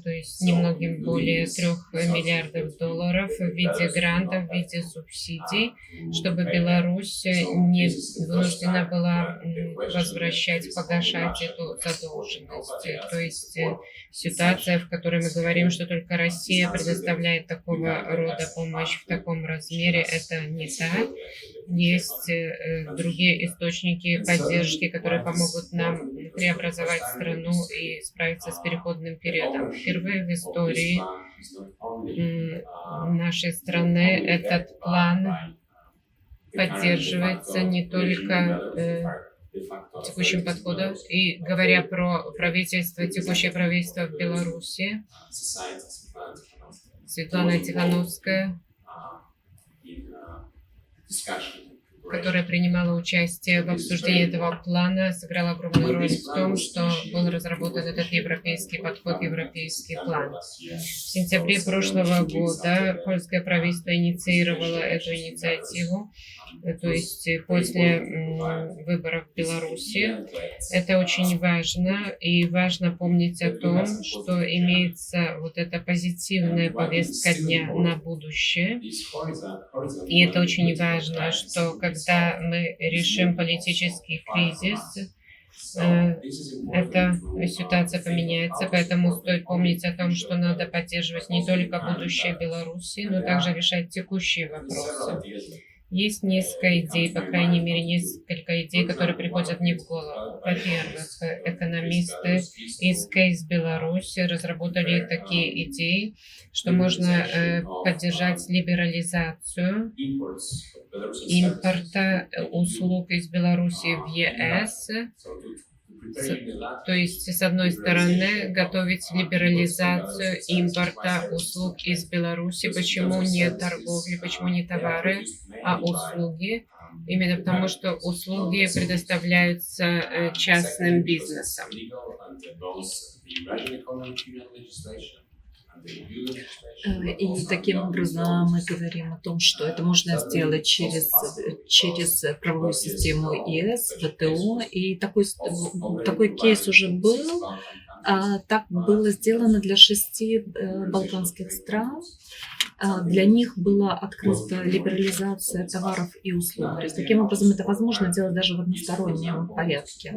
то есть немногим более 3 миллиардов долларов в виде грантов, в виде субсидий, чтобы Беларусь не вынуждена была погашать эту задолженность. То есть ситуация, в которой мы говорим, что только Россия предоставляет такого рода помощь в таком размере, это не так. Есть другие источники поддержки, которые помогут нам преобразовать страну и справиться с переходным периодом. Впервые в истории нашей страны этот план поддерживается не только текущим подходом. И говоря про правительство, текущее правительство в Беларуси, Светлана Тихановская, которая принимала участие в обсуждении этого плана, сыграла огромную роль в том, что был разработан этот европейский подход, европейский план. В сентябре прошлого года польское правительство инициировало эту инициативу, то есть после выборов в Беларуси. Это очень важно, и важно помнить о том, что имеется вот эта позитивная повестка дня на будущее. И это очень важно, что когда мы решим политический кризис, эта ситуация поменяется, поэтому стоит помнить о том, что надо поддерживать не только будущее Беларуси, но также решать текущие вопросы. Есть несколько идей, по крайней мере, несколько идей, которые приходят мне в голову. Во-первых, экономисты из Кейс Беларуси разработали такие идеи, что можно поддержать либерализацию импорта услуг из Беларуси в ЕС. То есть, с одной стороны, готовить либерализацию импорта услуг из Беларуси. Почему не торговли, почему не товары, а услуги? Именно потому, что услуги предоставляются частным бизнесом.
И таким образом мы говорим о том, что это можно сделать через правовую систему ЕС, ВТО. И такой кейс уже был. Так было сделано для 6 балканских стран. Для них была открыта либерализация товаров и услуг. То есть, таким образом, это возможно делать даже в одностороннем порядке.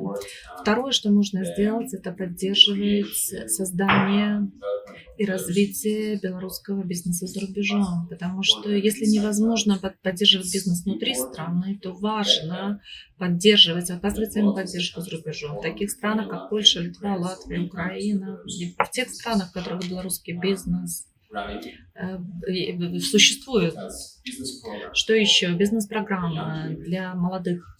Второе, что можно сделать, это поддерживать создание и развитие белорусского бизнеса за рубежом. Потому что если невозможно поддерживать бизнес внутри страны, то важно поддерживать, оказывать им поддержку за рубежом. В таких странах, как Польша, Литва, Латвия, Украина, в тех странах, в которых белорусский бизнес существует. Что еще? Бизнес-программа для молодых.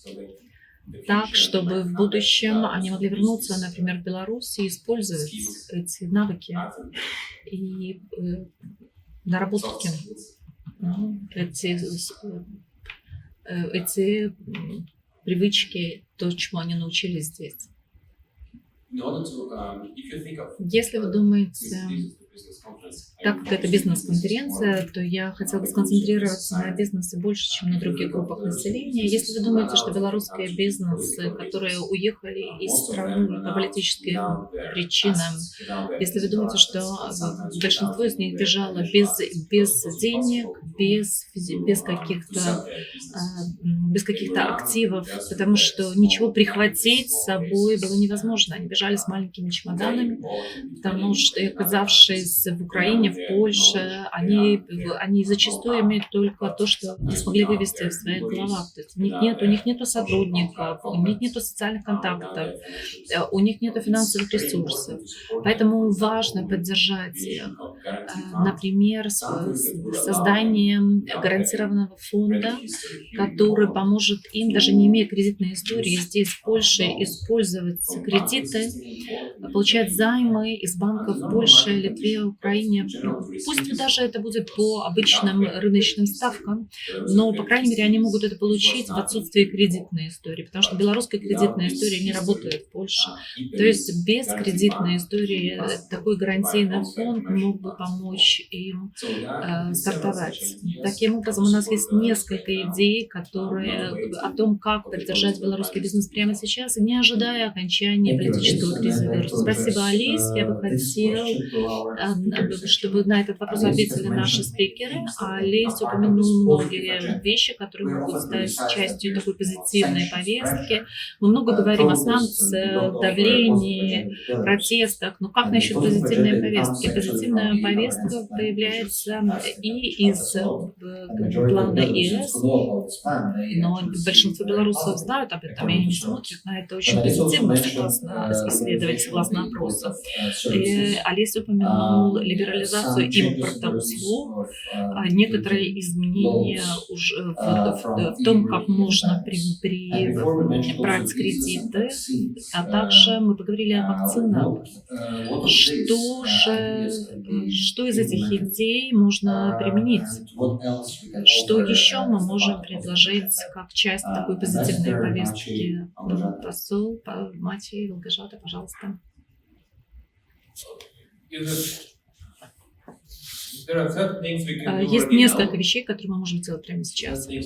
Так, чтобы в будущем они могли вернуться, например, в Беларусь и использовать эти навыки и наработки, эти привычки, то, чему они научились здесь. Если вы думаете, так как это бизнес-конференция, то я хотела бы сконцентрироваться на бизнесе больше, чем на других группах населения. Если вы думаете, что белорусские бизнесы, которые уехали из страны по политическим причинам, если вы думаете, что большинство из них бежало без денег, без каких-то активов, потому что ничего прихватить с собой было невозможно. Они бежали с маленькими чемоданами, потому что, оказавшись в Украине, в Польше, они зачастую имеют только то, что не смогли вывести в своих головах. То есть у них нету сотрудников, у них нету социальных контактов, у них нету финансовых ресурсов. Поэтому важно поддержать их. Например, созданием гарантированного фонда, который поможет им, даже не имея кредитной истории, здесь, в Польше, использовать кредиты, получать займы из банков в Польше, Литве, Украине. Пусть даже это будет по обычным рыночным ставкам, но, по крайней мере, они могут это получить в отсутствии кредитной истории, потому что белорусская кредитная история не работает в Польше. То есть без кредитной истории такой гарантийный фонд мог бы помочь им стартовать. Таким образом, у нас есть несколько идей, которые о том, как поддержать белорусский бизнес прямо сейчас, не ожидая окончания политического кризиса. Спасибо, Алис. Я бы хотел, чтобы на этот вопрос ответили наши спикеры. Алис упомянул многие вещи, которые могут стать частью такой позитивной повестки. Мы много говорим о санкциях, давлении, протестах, но как насчет позитивной повестки? Позитивная повестка появляется и из плана ЕС, но большинство белорусов знают об этом и не смотрят на это очень позитивно, согласно исследований, согласно опросам. Олесь упомянул либерализацию импорта услуг, некоторые изменения уже в том, как можно брать кредиты, а также мы поговорили о вакцинах. Что из этих идей можно применить? Что еще мы можем предложить как часть такой позитивной повестки? Посол Матей Волгожата, пожалуйста. Есть несколько вещей, которые мы можем делать прямо сейчас. И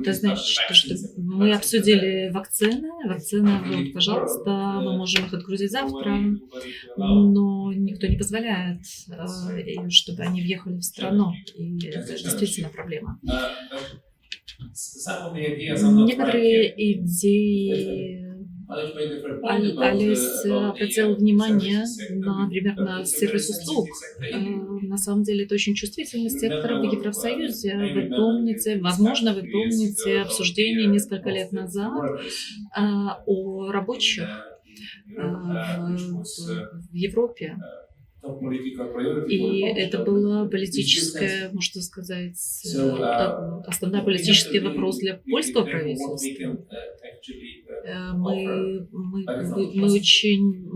это значит, что мы обсудили вакцины. Вакцины, вот, пожалуйста, мы можем их отгрузить завтра, но никто не позволяет, чтобы они въехали в страну. И это действительно проблема. Некоторые идеи Алис обратил внимание, например, на сервис услуг. На самом деле это очень чувствительный сектор в Евросоюзе. Вы помните, возможно, вы помните обсуждение несколько лет назад о рабочих в Европе. И это была политическая, можно сказать, основной политический вопрос для польского правительства. Мы очень,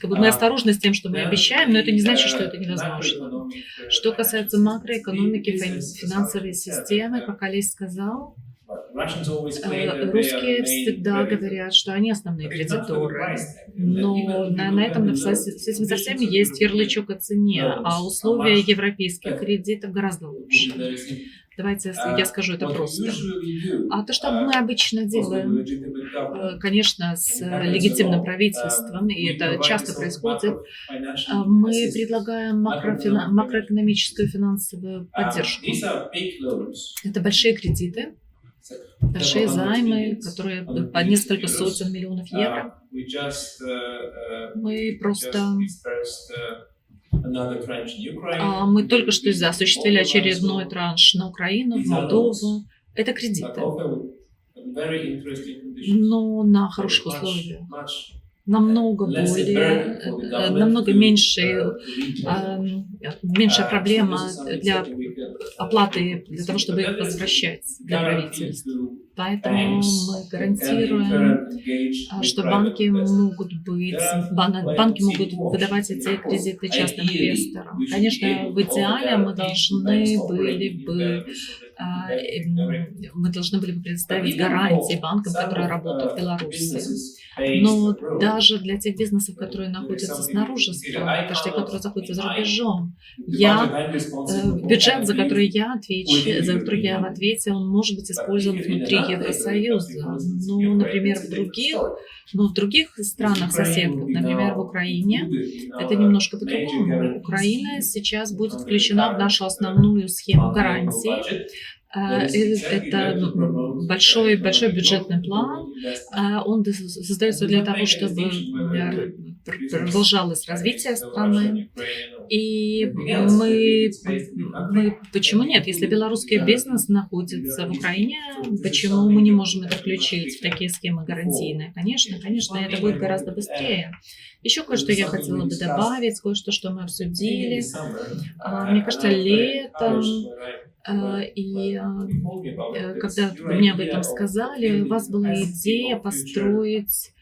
мы осторожны с тем, что мы обещаем, но это не значит, что это невозможно. Что касается макроэкономики, финансовой системы, как Олесь сказал, русские всегда говорят, что они основные кредиторы, но на этом с этим совсем есть ярлычок о цене, а условия европейских кредитов гораздо лучше. Давайте я скажу это просто. А то, что мы обычно делаем, конечно, с легитимным правительством, и это часто происходит, мы предлагаем макроэкономическую финансовую поддержку. Это большие кредиты, большие займы, которые по несколько сотен миллионов евро. Мы просто... Мы только что осуществили очередной транш на Украину, в Молдову. Это кредиты, но на хороших условиях. Намного меньшая проблема для оплаты, для того, чтобы их возвращать для правительств. Поэтому мы гарантируем, что банки могут выдавать эти кредиты частным инвесторам. Конечно, в идеале мы должны были бы предоставить гарантии банкам, которые работают в Беларуси. Но даже для тех бизнесов, которые находятся снаружи страны, даже те, которые находятся за рубежом, бюджет, за который я в ответе, он может быть использован внутри Евросоюза. Ну, например, в других странах соседках, например, в Украине, это немножко по-другому. Украина сейчас будет включена в нашу основную схему гарантий. Это большой бюджетный план. Он создается для того, чтобы продолжалось развитие страны. И почему нет? Если белорусский бизнес находится в Украине, почему мы не можем это включить в такие схемы гарантийные? Конечно, это будет гораздо быстрее. Еще кое-что я хотела бы добавить, кое-что, что мы обсудили. Мне кажется, летом, и когда мне об этом сказали, у вас была идея построить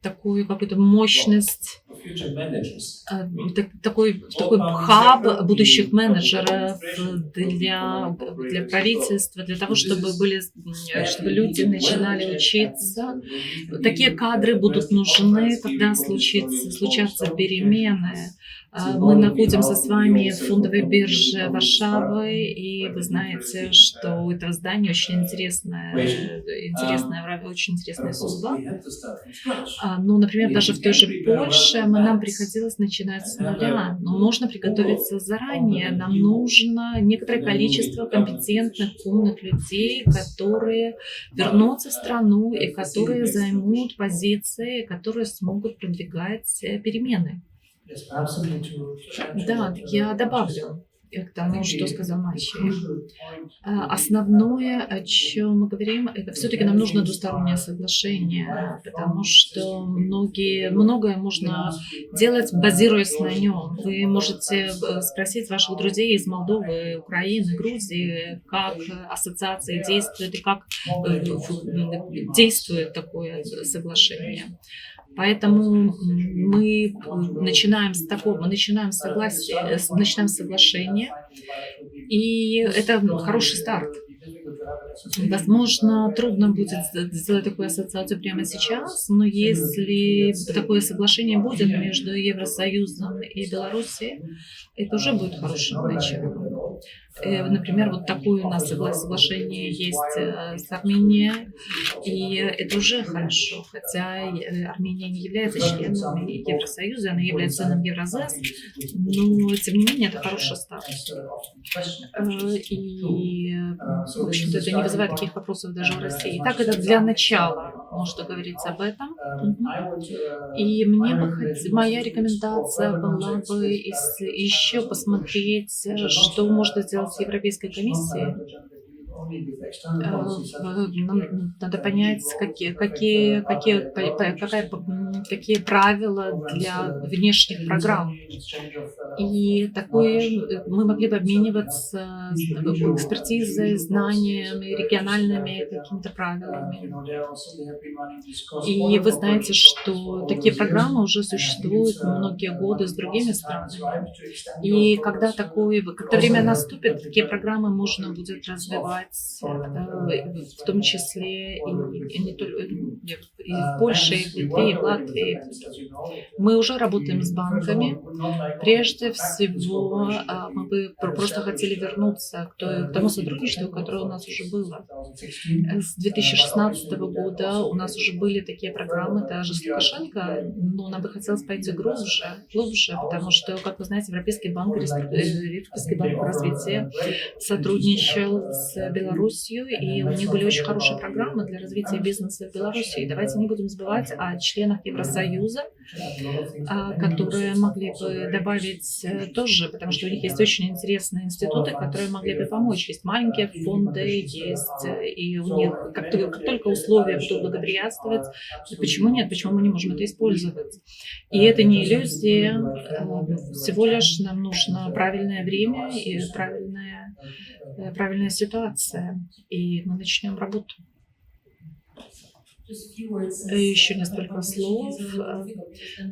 такую какую-то мощность, такой хаб будущих менеджеров для правительства, для того, чтобы люди начинали учиться. Такие кадры будут нужны, когда случатся перемены. Мы находимся с вами в фондовой бирже Варшавы, и вы знаете, что у этого здания очень интересная судьба. Ну, например, даже в той же Польше нам приходилось начинать с нуля, но можно приготовиться заранее. Нам нужно некоторое количество компетентных, умных людей, которые вернутся в страну и которые займут позиции, которые смогут продвигать перемены. Да, я добавлю к тому, что сказал Мачи. Основное, о чем мы говорим, это все-таки нам нужно двустороннее соглашение, потому что многое можно делать, базируясь на нем. Вы можете спросить ваших друзей из Молдовы, Украины, Грузии, как ассоциации действуют и как действует такое соглашение. Поэтому мы начинаем с соглашения, и это хороший старт. Возможно, трудно будет сделать такую ассоциацию прямо сейчас, но если такое соглашение будет между Евросоюзом и Белоруссией, это уже будет хорошим началом. Например, вот такое у нас соглашение есть с Арменией, и это уже хорошо, хотя Армения не является членом Евросоюза, она является членом Евразес, но тем не менее это хороший старт. И, в общем-то, это не вызывает таких вопросов даже в России. Так, это для начала. может договориться об этом. И мне бы моя рекомендация была бы еще посмотреть, что можно сделать с Европейской комиссией. Нам надо понять, какие правила для внешних программ. И мы могли бы обмениваться экспертизой, знаниями, региональными какими-то правилами. И вы знаете, что такие программы уже существуют многие годы с другими странами. И когда время наступит, такие программы можно будет развивать, в том числе и не только и в Польше, и в Литве, и в Латвии. Мы уже работаем с банками. Прежде всего, мы бы просто хотели вернуться к тому сотрудничеству, которое у нас уже было. С 2016 года у нас уже были такие программы, даже с Лукашенко, но нам бы хотелось пойти глубже, потому что, как вы знаете, Европейский банк развития сотрудничал с Белоруссией, и у них были очень хорошие программы для развития бизнеса в Беларуси. Давайте не будем забывать о членах Евросоюза, которые могли бы добавить тоже, потому что у них есть очень интересные институты, которые могли бы помочь. Есть маленькие фонды, есть, и у них, как только условия будут благоприятствовать, почему нет, почему мы не можем это использовать? И это не иллюзия, всего лишь нам нужно правильное время и правильная ситуация, и мы начнем работу. Еще несколько слов.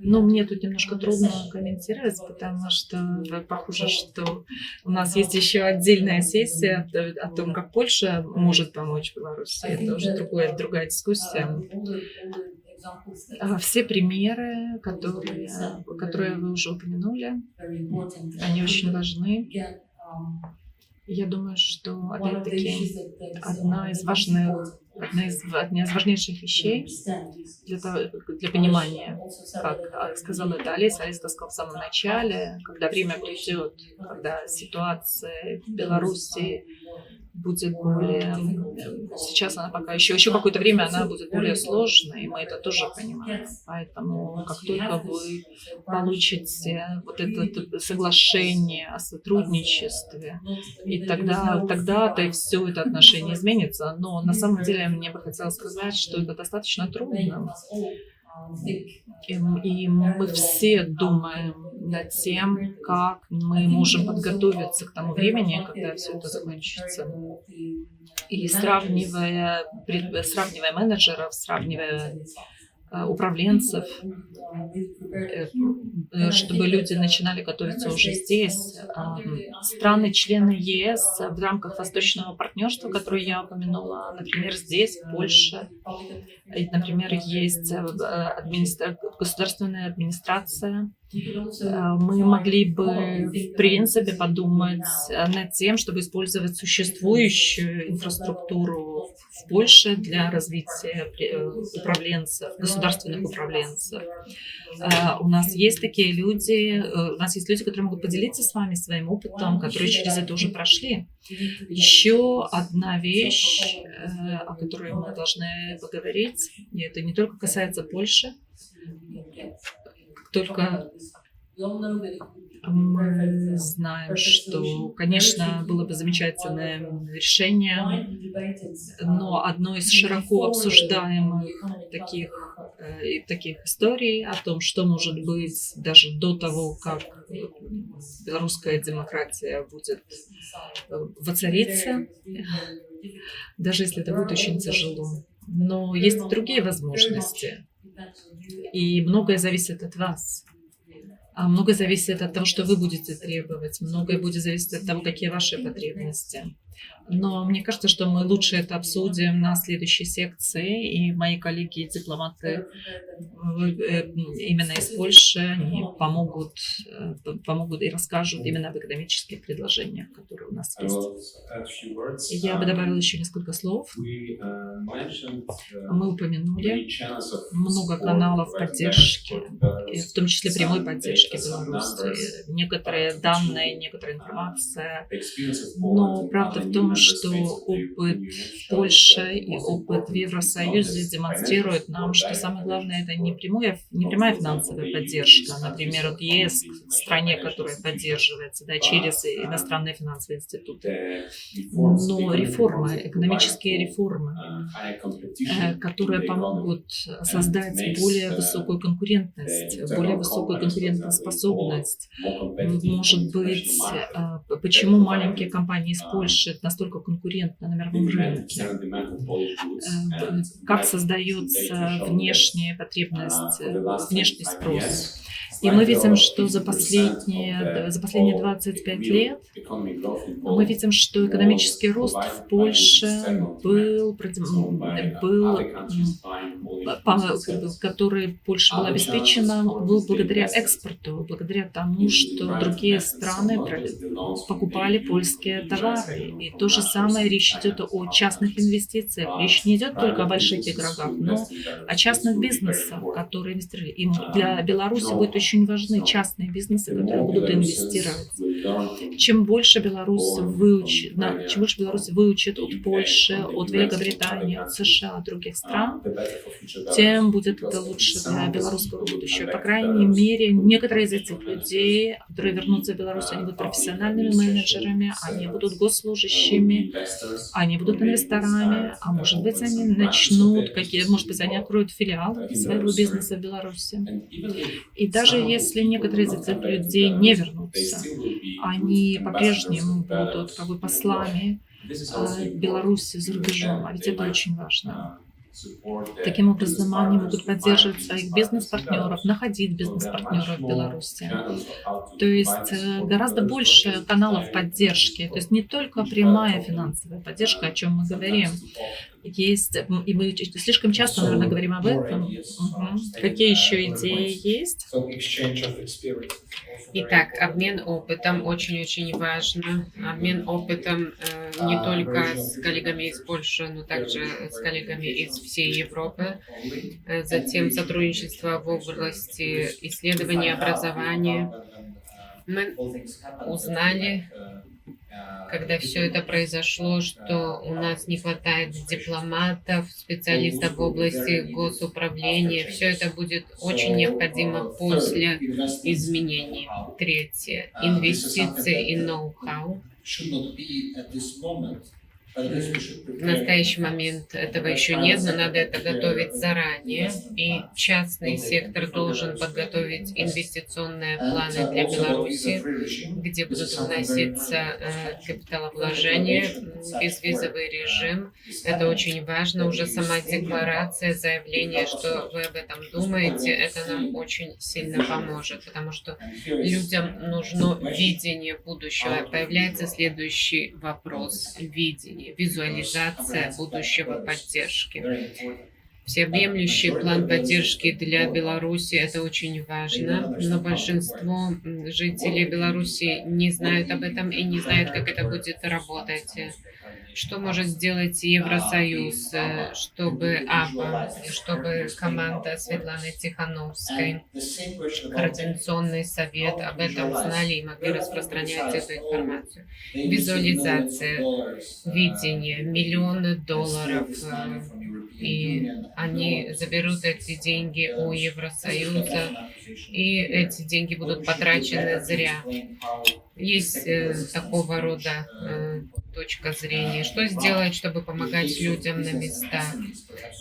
Но мне тут немножко трудно комментировать, потому что похоже, что у нас есть еще отдельная сессия о том, как Польша может помочь Беларуси. Это уже другая дискуссия. Все примеры, которые вы уже упомянули, они очень важны. Я думаю, что, опять-таки, одна из важнейших вещей для понимания, как сказала это Олеся сказала в самом начале, когда время придет, когда ситуация в Беларуси будет более... Сейчас она пока еще какое-то время она будет более сложной, и мы это тоже понимаем. Поэтому как только вы получите вот это соглашение о сотрудничестве, и тогда-то и все это отношение изменится. Но на самом деле мне бы хотелось сказать, что это достаточно трудно. И мы все думаем над тем, как мы можем подготовиться к тому времени, когда все это закончится. И сравнивая менеджеров, сравнивая управленцев, чтобы люди начинали готовиться уже здесь. Страны-члены ЕС в рамках Восточного партнерства, которое я упомянула, например, здесь, в Польше, например, есть государственная администрация. Мы могли бы, в принципе, подумать над тем, чтобы использовать существующую инфраструктуру в Польше для развития государственных управленцев. У нас есть такие люди, которые могут поделиться с вами своим опытом, которые через это уже прошли. Еще одна вещь, о которой мы должны поговорить, и это не только касается Польши, только мы знаем, что, конечно, было бы замечательное решение, но одно из широко обсуждаемых таких историй о том, что может быть даже до того, как белорусская демократия будет воцариться, даже если это будет очень тяжело. Но есть и другие возможности, и многое зависит от вас. Многое зависит от того, что вы будете требовать. Многое будет зависеть от того, какие ваши потребности. Но мне кажется, что мы лучше это обсудим на следующей секции. И мои коллеги и дипломаты именно из Польши они помогут и расскажут именно об экономических предложениях, которые у нас есть. Я бы добавила еще несколько слов. Мы упомянули много каналов поддержки, в том числе прямой поддержки Беларуси. Некоторые данные, некоторая информация. Но правда в том, думаю, что опыт в Польше и опыт в Евросоюзе демонстрирует нам, что самое главное это не прямая финансовая поддержка, например, от ЕС к стране, которая поддерживается, да, через иностранные финансовые институты, но реформы, экономические реформы, которые помогут создать более высокую конкурентность, более высокую конкурентоспособность. Может быть, почему маленькие компании из Польши настолько конкурентны на мировом рынке? Как создается внешняя потребность, внешний спрос? И мы видим, что за последние 25 лет мы видим, что экономический рост в Польше который Польша была обеспечена, был благодаря экспорту, благодаря тому, что другие страны покупали польские товары. И то же самое речь идет о частных инвестициях. Речь не идет только о больших игроках, но о частных бизнесах, которые инвестировали. И для Беларуси будет очень важны частные бизнесы, которые будут инвестировать. Чем больше Беларусь выучит от Польши, от Великобритании, от США, от других стран, тем будет это лучше для белорусского будущего. По крайней мере, некоторые из этих людей, которые вернутся в Беларусь, они будут профессиональными менеджерами, они будут госслужащими, они будут инвесторами, а может быть, они может быть, они откроют филиал своего бизнеса в Беларуси. И даже если некоторые из этих людей не вернутся, они по-прежнему будут послами Беларуси за рубежом, а ведь это очень важно. Таким образом, они могут поддерживать своих бизнес-партнеров, находить бизнес-партнеров в Беларуси. То есть гораздо больше каналов поддержки. То есть не только прямая финансовая поддержка, о чем мы говорим. Есть, и мы слишком часто, наверное, говорим об этом. Какие еще идеи есть?
Итак, обмен опытом очень-очень важно. Обмен опытом не только с коллегами из Польши, но также с коллегами из всей Европы. Затем сотрудничество в области исследований, образования. Мы узнали, когда все это произошло, что у нас не хватает дипломатов, специалистов в области госуправления. Все это будет очень необходимо после изменений. Третье. Инвестиции и ноу-хау. В настоящий момент этого еще нет, но надо это готовить заранее. И частный сектор должен подготовить инвестиционные планы для Беларуси, где будут вноситься капиталовложения, безвизовый режим. Это очень важно. Уже сама декларация, заявление, что вы об этом думаете, это нам очень сильно поможет, потому что людям нужно видение будущего. Появляется следующий вопрос – видение. Визуализация будущего поддержки. Всеобъемлющий план поддержки для Беларуси – это очень важно, но большинство жителей Беларуси не знают об этом и не знают, как это будет работать. Что может сделать Евросоюз, чтобы чтобы команда Светланы Тихановской, Координационный совет об этом знали и могли распространять эту информацию? Визуализация, видение, миллионы долларов, и они заберут эти деньги у Евросоюза, и эти деньги будут потрачены зря. Есть такого рода точка зрения. Что сделать, чтобы помогать людям на местах?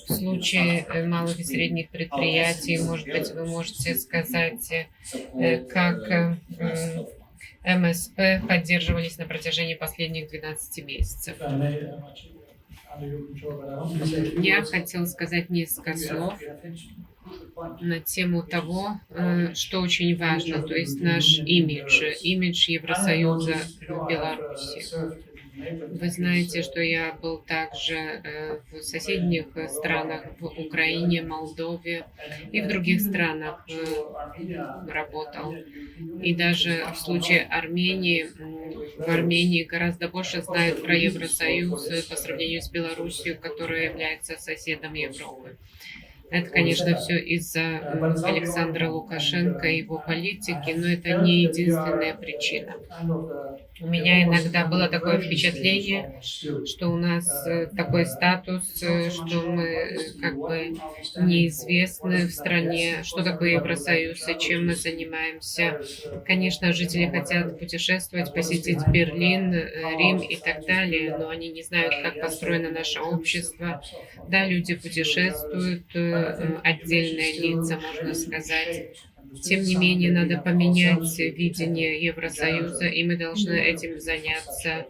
В случае малых и средних предприятий, может быть, вы можете сказать, как МСП поддерживались на протяжении последних 12 месяцев. Я хотела сказать несколько слов на тему того, что очень важно, то есть наш имидж Евросоюза в Беларуси. Вы знаете, что я был также в соседних странах, в Украине, Молдове и в других странах работал. И даже в случае Армении, в Армении гораздо больше знают про Евросоюз по сравнению с Беларусью, которая является соседом Европы. Это, конечно, все из-за Александра Лукашенко и его политики, но это не единственная причина. У меня иногда было такое впечатление, что у нас такой статус, что мы как бы неизвестны в стране, что такое Евросоюз и чем мы занимаемся. Конечно, жители хотят путешествовать, посетить Берлин, Рим и так далее, но они не знают, как построено наше общество. Да, люди путешествуют, отдельные лица, можно сказать. Тем не менее, надо поменять видение Евросоюза, и мы должны этим заняться.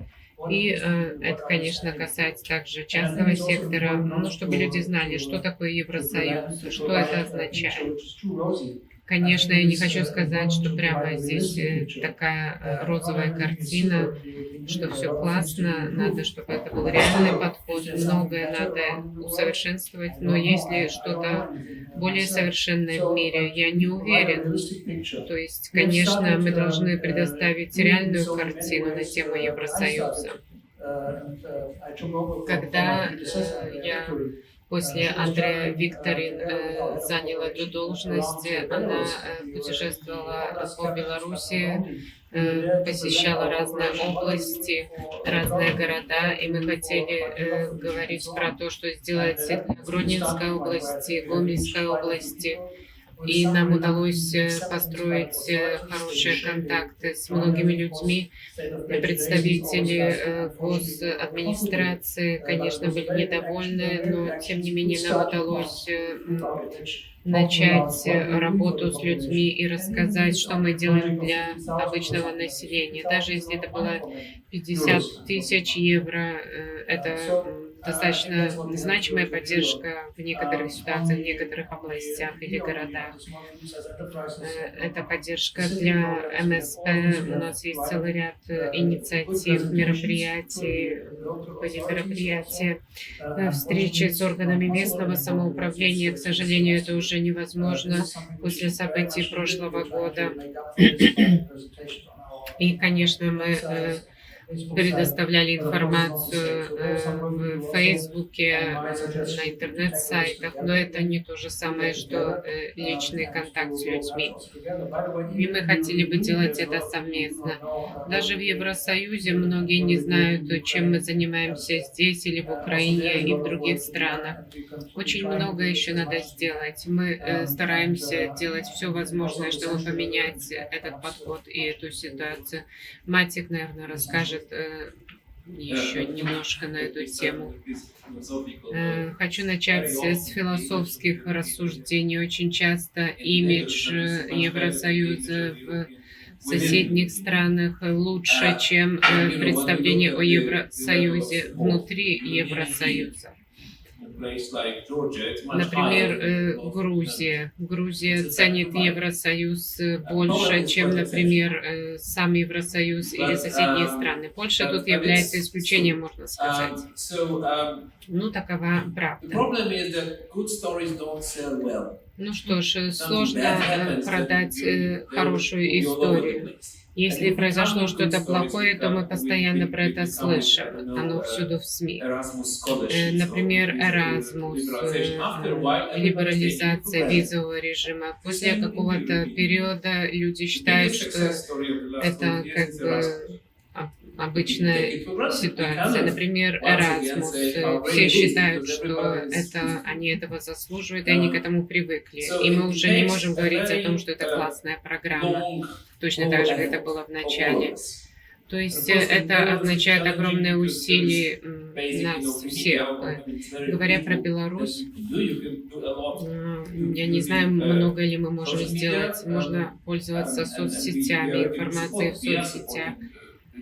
И это, конечно, касается также частного сектора, но чтобы люди знали, что такое Евросоюз, что это означает. Конечно, я не хочу сказать, что прямо здесь такая розовая картина, что все классно, надо, чтобы это был реальный подход, многое надо усовершенствовать, но если что-то более совершенное в мире, я не уверен. То есть, конечно, мы должны предоставить реальную картину на тему Евросоюза. Когда я после Андрея Викторин заняла эту должность, она путешествовала по Беларуси, посещала разные области, разные города, и мы хотели говорить про то, что сделать для Гродненской области, Гомельской области. И нам удалось построить хорошие контакты с многими людьми. Представители госадминистрации, конечно, были недовольны, но тем не менее нам удалось начать работу с людьми и рассказать, что мы делаем для обычного населения. Даже если это было 50 тысяч евро, это достаточно значимая поддержка в некоторых ситуациях, в некоторых областях или городах. Это поддержка для МСП. У нас есть целый ряд инициатив, мероприятий, встречи с органами местного самоуправления. К сожалению, это уже невозможно после событий прошлого года. И, конечно, мы предоставляли информацию в Фейсбуке, на интернет-сайтах, но это не то же самое, что личный контакт с людьми. И мы хотели бы делать это совместно. Даже в Евросоюзе многие не знают, чем мы занимаемся здесь или в Украине и в других странах. Очень много еще надо сделать. Мы стараемся делать все возможное, чтобы поменять этот подход и эту ситуацию. Матик, наверное, расскажет еще немножко на эту тему. Хочу начать с философских рассуждений. Очень часто имидж Евросоюза в соседних странах лучше, чем представление о Евросоюзе внутри Евросоюза. Например, Грузия. Грузия ценит Евросоюз больше, чем, например, сам Евросоюз или соседние страны. Польша тут является исключением, можно сказать. Ну, такова правда. Ну что ж, сложно продать хорошую историю. Если произошло что-то плохое, то мы постоянно про это слышим. Оно всюду в СМИ. Например, Erasmus, либерализация визового режима. После какого-то периода люди считают, что это как бы обычная ситуация. Например, Erasmus. Все считают, что они этого заслуживают, и они к этому привыкли. И мы уже не можем говорить о том, что это классная программа. Точно так же, как это было в начале. То есть это означает огромные усилия нас всех. Говоря про Беларусь, я не знаю, много ли мы можем сделать. Можно пользоваться соцсетями, информацией в соцсетях.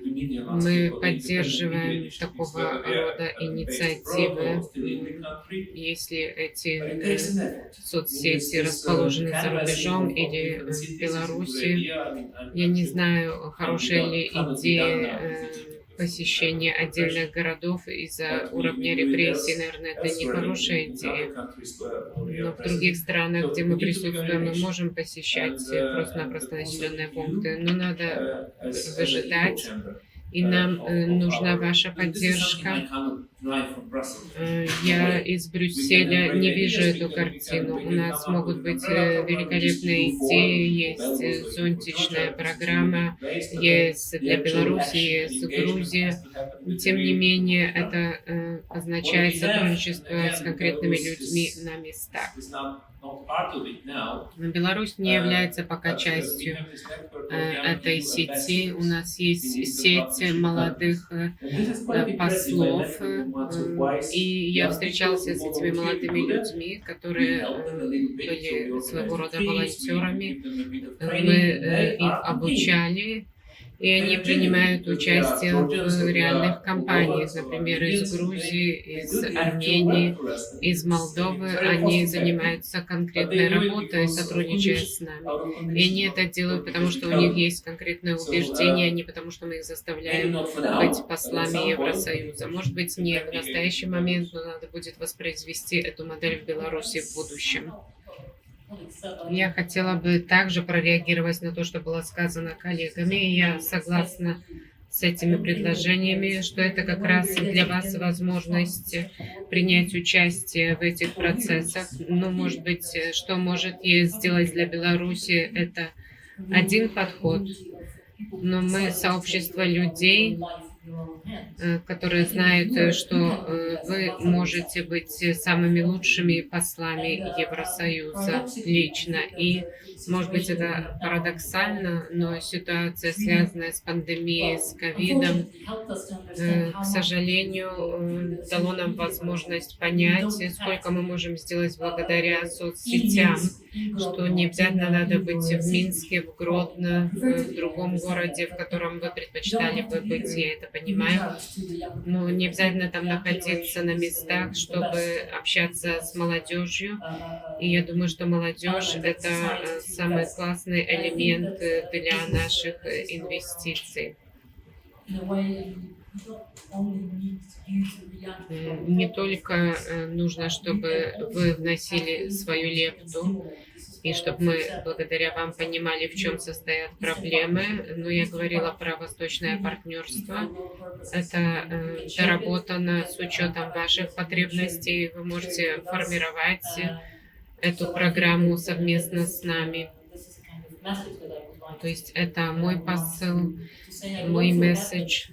Мы поддерживаем такого рода инициативы, если эти соцсети расположены за рубежом или в Беларуси. Я не знаю, хорошая ли идея посещения отдельных городов из-за уровня репрессий. Наверное, это не хорошая идея. Но в других странах, где мы присутствуем, мы можем посещать просто-напросто населенные пункты. Но надо выжидать и нам нужна ваша поддержка. Я из Брюсселя не вижу эту картину. У нас могут быть великолепные идеи, есть зонтичная программа, есть для Беларуси, есть Грузия. Тем не менее, это означает сотрудничество с конкретными людьми на местах. Но Беларусь не является пока частью этой сети. У нас есть сеть молодых послов, и я встречался с этими молодыми людьми, которые были своего рода волонтерами. Мы их обучали, и они принимают участие в реальных кампаниях, например, из Грузии, из Армении, из Молдовы. Они занимаются конкретной работой, сотрудничая с нами. И они это делают, потому что у них есть конкретное убеждение, а не потому что мы их заставляем быть послами Евросоюза. Может быть, не в настоящий момент, но надо будет воспроизвести эту модель в Беларуси в будущем. Я хотела бы также прореагировать на то, что было сказано коллегами. Я согласна с этими предложениями, что это как раз для вас возможность принять участие в этих процессах. Но, может быть, что может сделать для Беларуси, это один подход. Но мы сообщество людей, которые знают, что вы можете быть самыми лучшими послами Евросоюза лично. И, может быть, это парадоксально, но ситуация, связанная с пандемией, с ковидом, к сожалению, дала нам возможность понять, сколько мы можем сделать благодаря соцсетям, что не обязательно надо быть в Минске, в Гродно, в другом городе, в котором вы предпочитали бы быть, я это понимаю. Но не обязательно там находиться на местах, чтобы общаться с молодежью. И я думаю, что молодежь — это самый классный элемент для наших инвестиций. Не только нужно, чтобы вы вносили свою лепту, и чтобы мы благодаря вам понимали, в чем состоят проблемы. Но я говорила про восточное партнерство. Это доработано с учетом ваших потребностей. Вы можете формировать эту программу совместно с нами. То есть это мой посыл, мой месседж.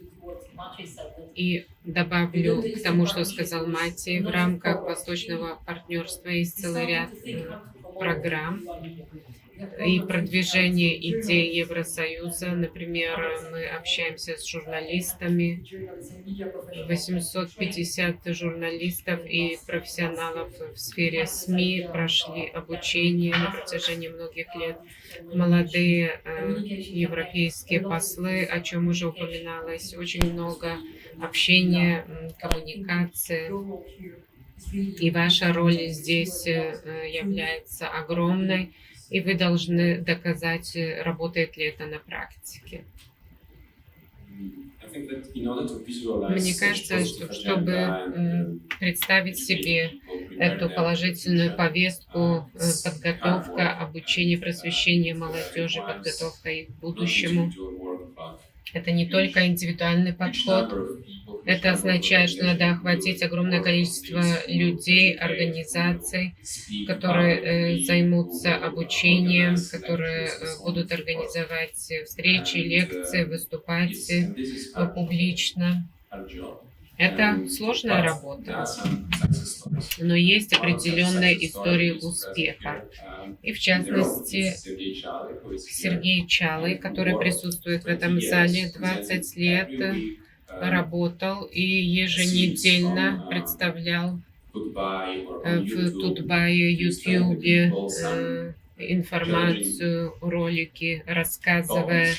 И добавлю к тому, что сказал Мати, в рамках восточного партнерства есть целый ряд программ и продвижение идей Евросоюза. Например, мы общаемся с журналистами, 850 журналистов и профессионалов в сфере СМИ прошли обучение на протяжении многих лет. Молодые европейские послы, о чем уже упоминалось, очень много общения, коммуникации. И ваша роль здесь является огромной, и вы должны доказать, работает ли это на практике. Мне кажется, что чтобы представить себе эту положительную повестку, подготовка, обучение, просвещение молодежи, подготовка их к будущему, это не только индивидуальный подход. Это означает, что надо охватить огромное количество людей, организаций, которые займутся обучением, которые будут организовать встречи, лекции, выступать публично. Это сложная работа, но есть определенные истории успеха. И в частности, Сергей Чалый, который присутствует в этом зале, 20 лет работал и еженедельно представлял в Тутбае, Ютьюбе информацию, ролики, рассказывая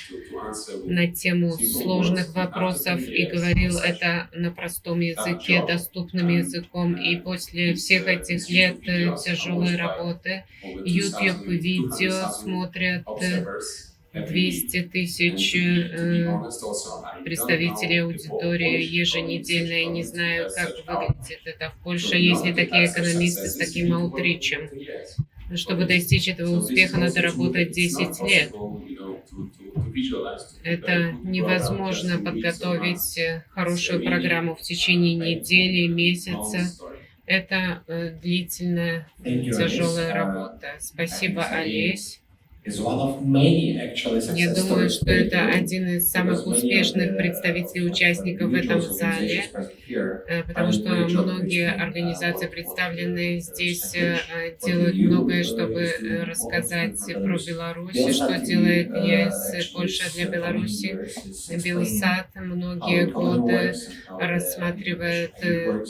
на тему сложных вопросов, и говорил это на простом языке, доступным языком. И после всех этих лет тяжелой работы YouTube-видео смотрят 200 тысяч представителей аудитории еженедельно. Я не знаю, как выглядит это в Польше. Есть ли такие экономисты с таким аутричем? Чтобы достичь этого успеха, надо работать 10 лет. Это невозможно подготовить хорошую программу в течение недели, месяца. Это длительная, тяжелая работа. Спасибо, Олесь. Я думаю, что это один из самых успешных представителей участников в этом зале, потому что многие организации, представленные здесь, делают многое, чтобы рассказать про Беларусь, что делает ЕС Польша для Беларуси. Белсат многие годы рассматривает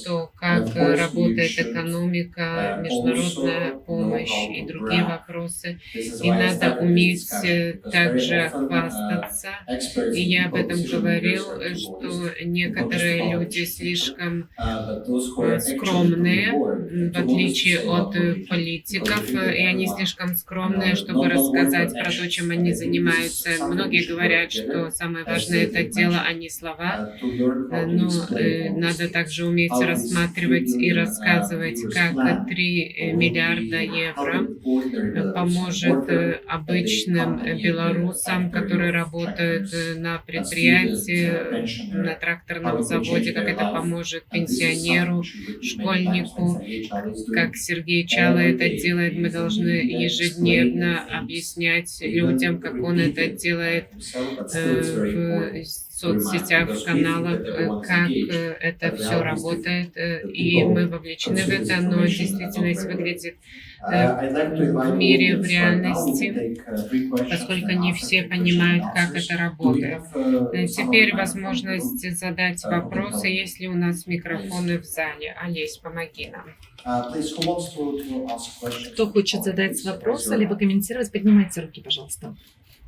то, как работает экономика, международная помощь и другие вопросы. И надо уметь также хвастаться. И я об этом говорил, что некоторые люди слишком скромные, в отличие от политиков, и они слишком скромные, чтобы рассказать про то, чем они занимаются. Многие говорят, что самое важное — это дело, а не слова, но надо также уметь рассматривать и рассказывать, как 3 миллиарда евро поможет обычным белорусам, которые работают на предприятии, на тракторном заводе, как это поможет пенсионеру, школьнику, как Сергей Чало это делает. Мы должны ежедневно объяснять людям, как он это делает в соцсетях, в каналах, как это все работает, и мы вовлечены в это, но действительность выглядит в мире, в реальности, поскольку не все понимают, как это работает. Теперь возможность задать вопросы, есть ли у нас микрофоны в зале. Олесь, помоги нам.
Кто хочет задать вопрос, либо комментировать, поднимайте руки, пожалуйста.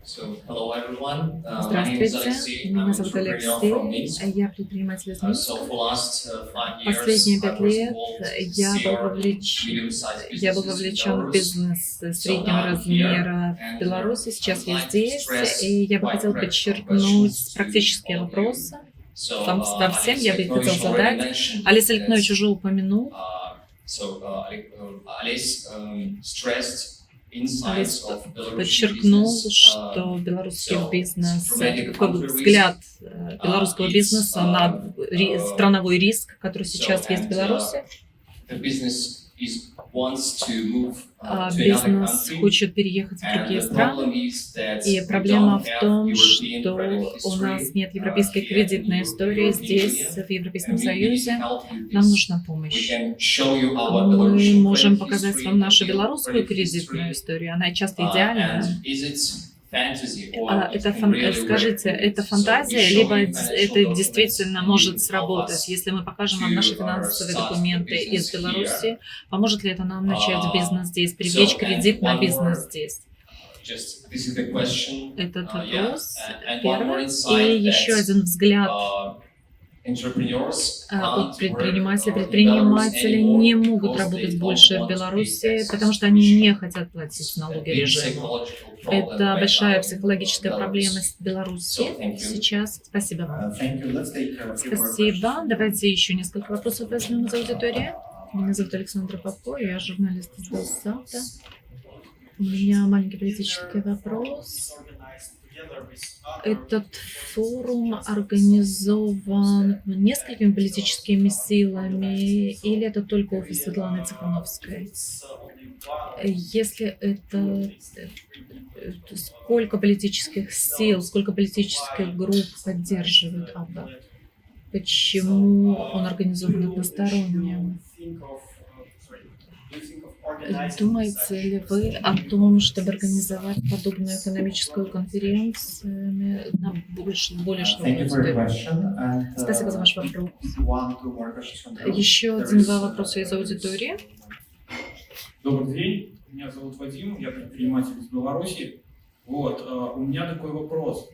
Здравствуйте, меня зовут Алексей, я предприниматель из Минска. Последние 5 лет я был вовлечен в бизнес среднего размера в Беларуси, сейчас я здесь, и я бы хотел подчеркнуть практические вопросы. Во всем я бы хотел задать. Олесь Аликнович уже упомянул. Олесь подчеркнул, что белорусский бизнес, какой взгляд белорусского бизнеса на страновой риск, который сейчас есть в Беларуси. Бизнес хочет переехать в другие страны, и проблема в том, что у нас нет европейской кредитной истории здесь, в Европейском Союзе. Нам нужна помощь. Мы можем показать вам нашу белорусскую кредитную историю, она часто идеальна. Скажите, это фантазия, либо это действительно может сработать? Если мы покажем вам наши финансовые документы из Беларуси, поможет ли это нам начать бизнес здесь, привлечь кредит на бизнес здесь? Этот вопрос первый. И еще один взгляд от предпринимателей. Предприниматели не могут работать больше в Беларуси, потому что они не хотят платить налоги режиму. Это большая психологическая проблема в Беларуси сейчас. Спасибо вам. Спасибо. Давайте еще несколько вопросов возьмем из аудитории. Меня зовут Александра Попко, я журналист из Белсата. У меня маленький политический вопрос. Этот форум организован несколькими политическими силами, или это только офис Светланы Тихановской? Если это... Сколько политических сил, сколько политических групп поддерживают АББА? Почему он организован односторонне? Думаете ли вы о том, чтобы организовать подобную экономическую конференцию на более широкую аудиторию? Спасибо за ваш вопрос. Еще 1-2 вопроса из аудитории.
Добрый день, меня зовут Вадим, я предприниматель из Беларуси. У меня такой вопрос.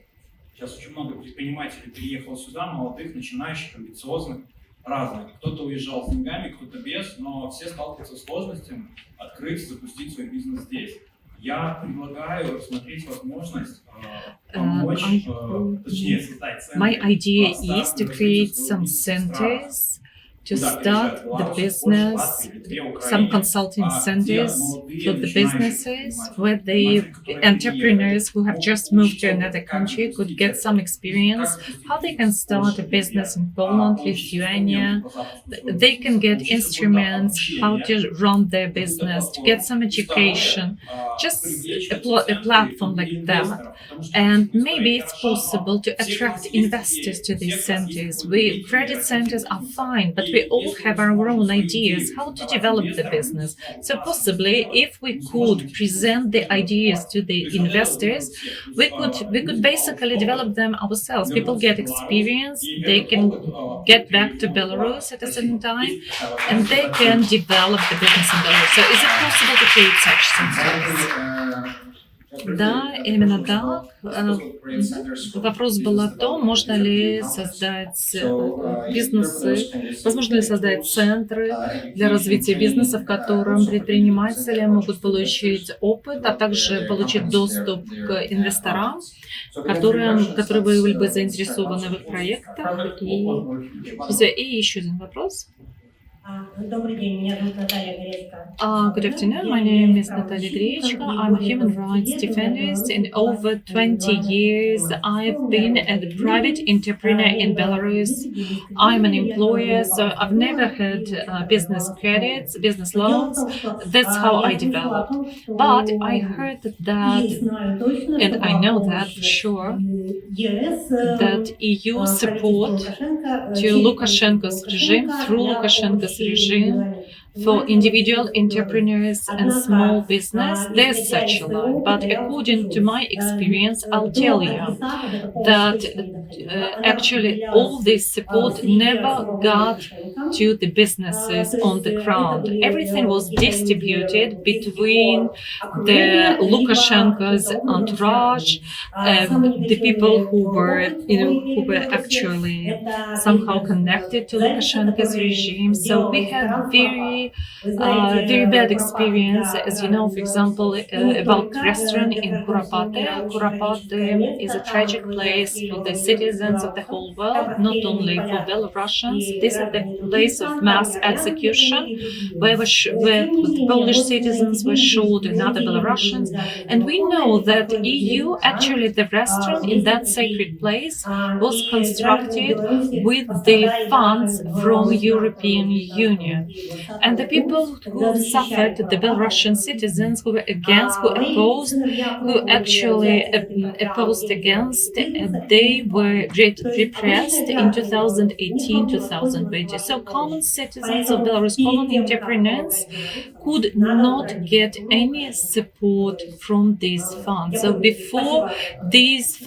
Сейчас очень много предпринимателей переехало сюда, молодых, начинающих, амбициозных, разных. Кто-то уезжал с деньгами, кто-то без, но все сталкиваются с сложностями открыть, запустить свой бизнес здесь. Я предлагаю рассмотреть возможность помочь, точнее, создать центры.
My idea is to create some centers to start the business, some consulting centers for the businesses where the entrepreneurs who have just moved to another country could get some experience, how they can start a business in Poland, Lithuania. They can get instruments, how to run their business, to get some education, just a platform like that. And maybe it's possible to attract investors to these centers. Credit centers are fine, but we all have our own ideas how to develop the business. So possibly, if we could present the ideas to the investors, we could basically develop them ourselves. People get experience, they can get back to Belarus at a certain time, and they can develop the business in Belarus. So is it possible to create such centers? Да, именно так. Вопрос был о том, можно ли создать бизнесы, возможно ли создать центры для развития бизнеса, в котором предприниматели могут получить опыт, а также получить доступ к инвесторам, которые были бы заинтересованы в их проектах. И еще один вопрос.
Добрый день, меня зовут Наталья Гречка.
Good afternoon, my name is Natalia Grechka. I'm a human rights defender. In over 20 years, I've been a private entrepreneur in Belarus. I'm an employer, so I've never had business credits, business loans. That's how I developed. But I heard that, and I know that for sure, that EU support to Lukashenko's regime, through Lukashenko's regime, for individual entrepreneurs and small business, there's such a lot. But according to my experience, I'll tell you that actually all this support never got to the businesses on the ground. Everything was distributed between the Lukashenko's entourage, the people who were actually somehow connected to Lukashenko's regime. So we had very bad experience, as you know, for example, about restaurant in Kuropate. Kuropate is a tragic place for the citizens of the whole world, not only for Belarusians. This is the place of mass execution where the Polish citizens were shot and other Belarusians. And we know that EU, actually the restaurant in that sacred place was constructed with the funds from European Union. And the people who suffered, the Belarusian citizens who were against, who opposed, who actually opposed against, they were repressed in 2018-2020. So common citizens of Belarus, common entrepreneurs could not get any support from these funds. So before this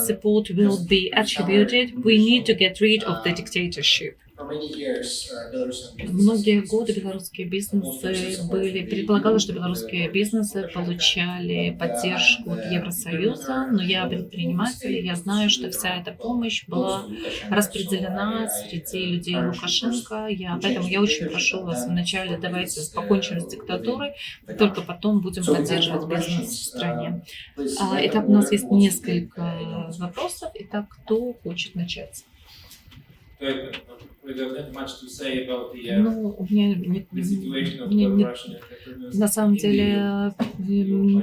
support will be attributed, we need to get rid of the dictatorship. Многие годы белорусские бизнесы предполагалось, что белорусские бизнесы получали поддержку от Евросоюза, но я предприниматель, я знаю, что вся эта помощь была распределена среди людей Лукашенко. Поэтому я очень прошу вас вначале давайте покончим с диктатурой, только потом будем поддерживать бизнес в стране. Итак, у нас есть несколько вопросов. Итак, кто хочет начать? Ну, на самом деле,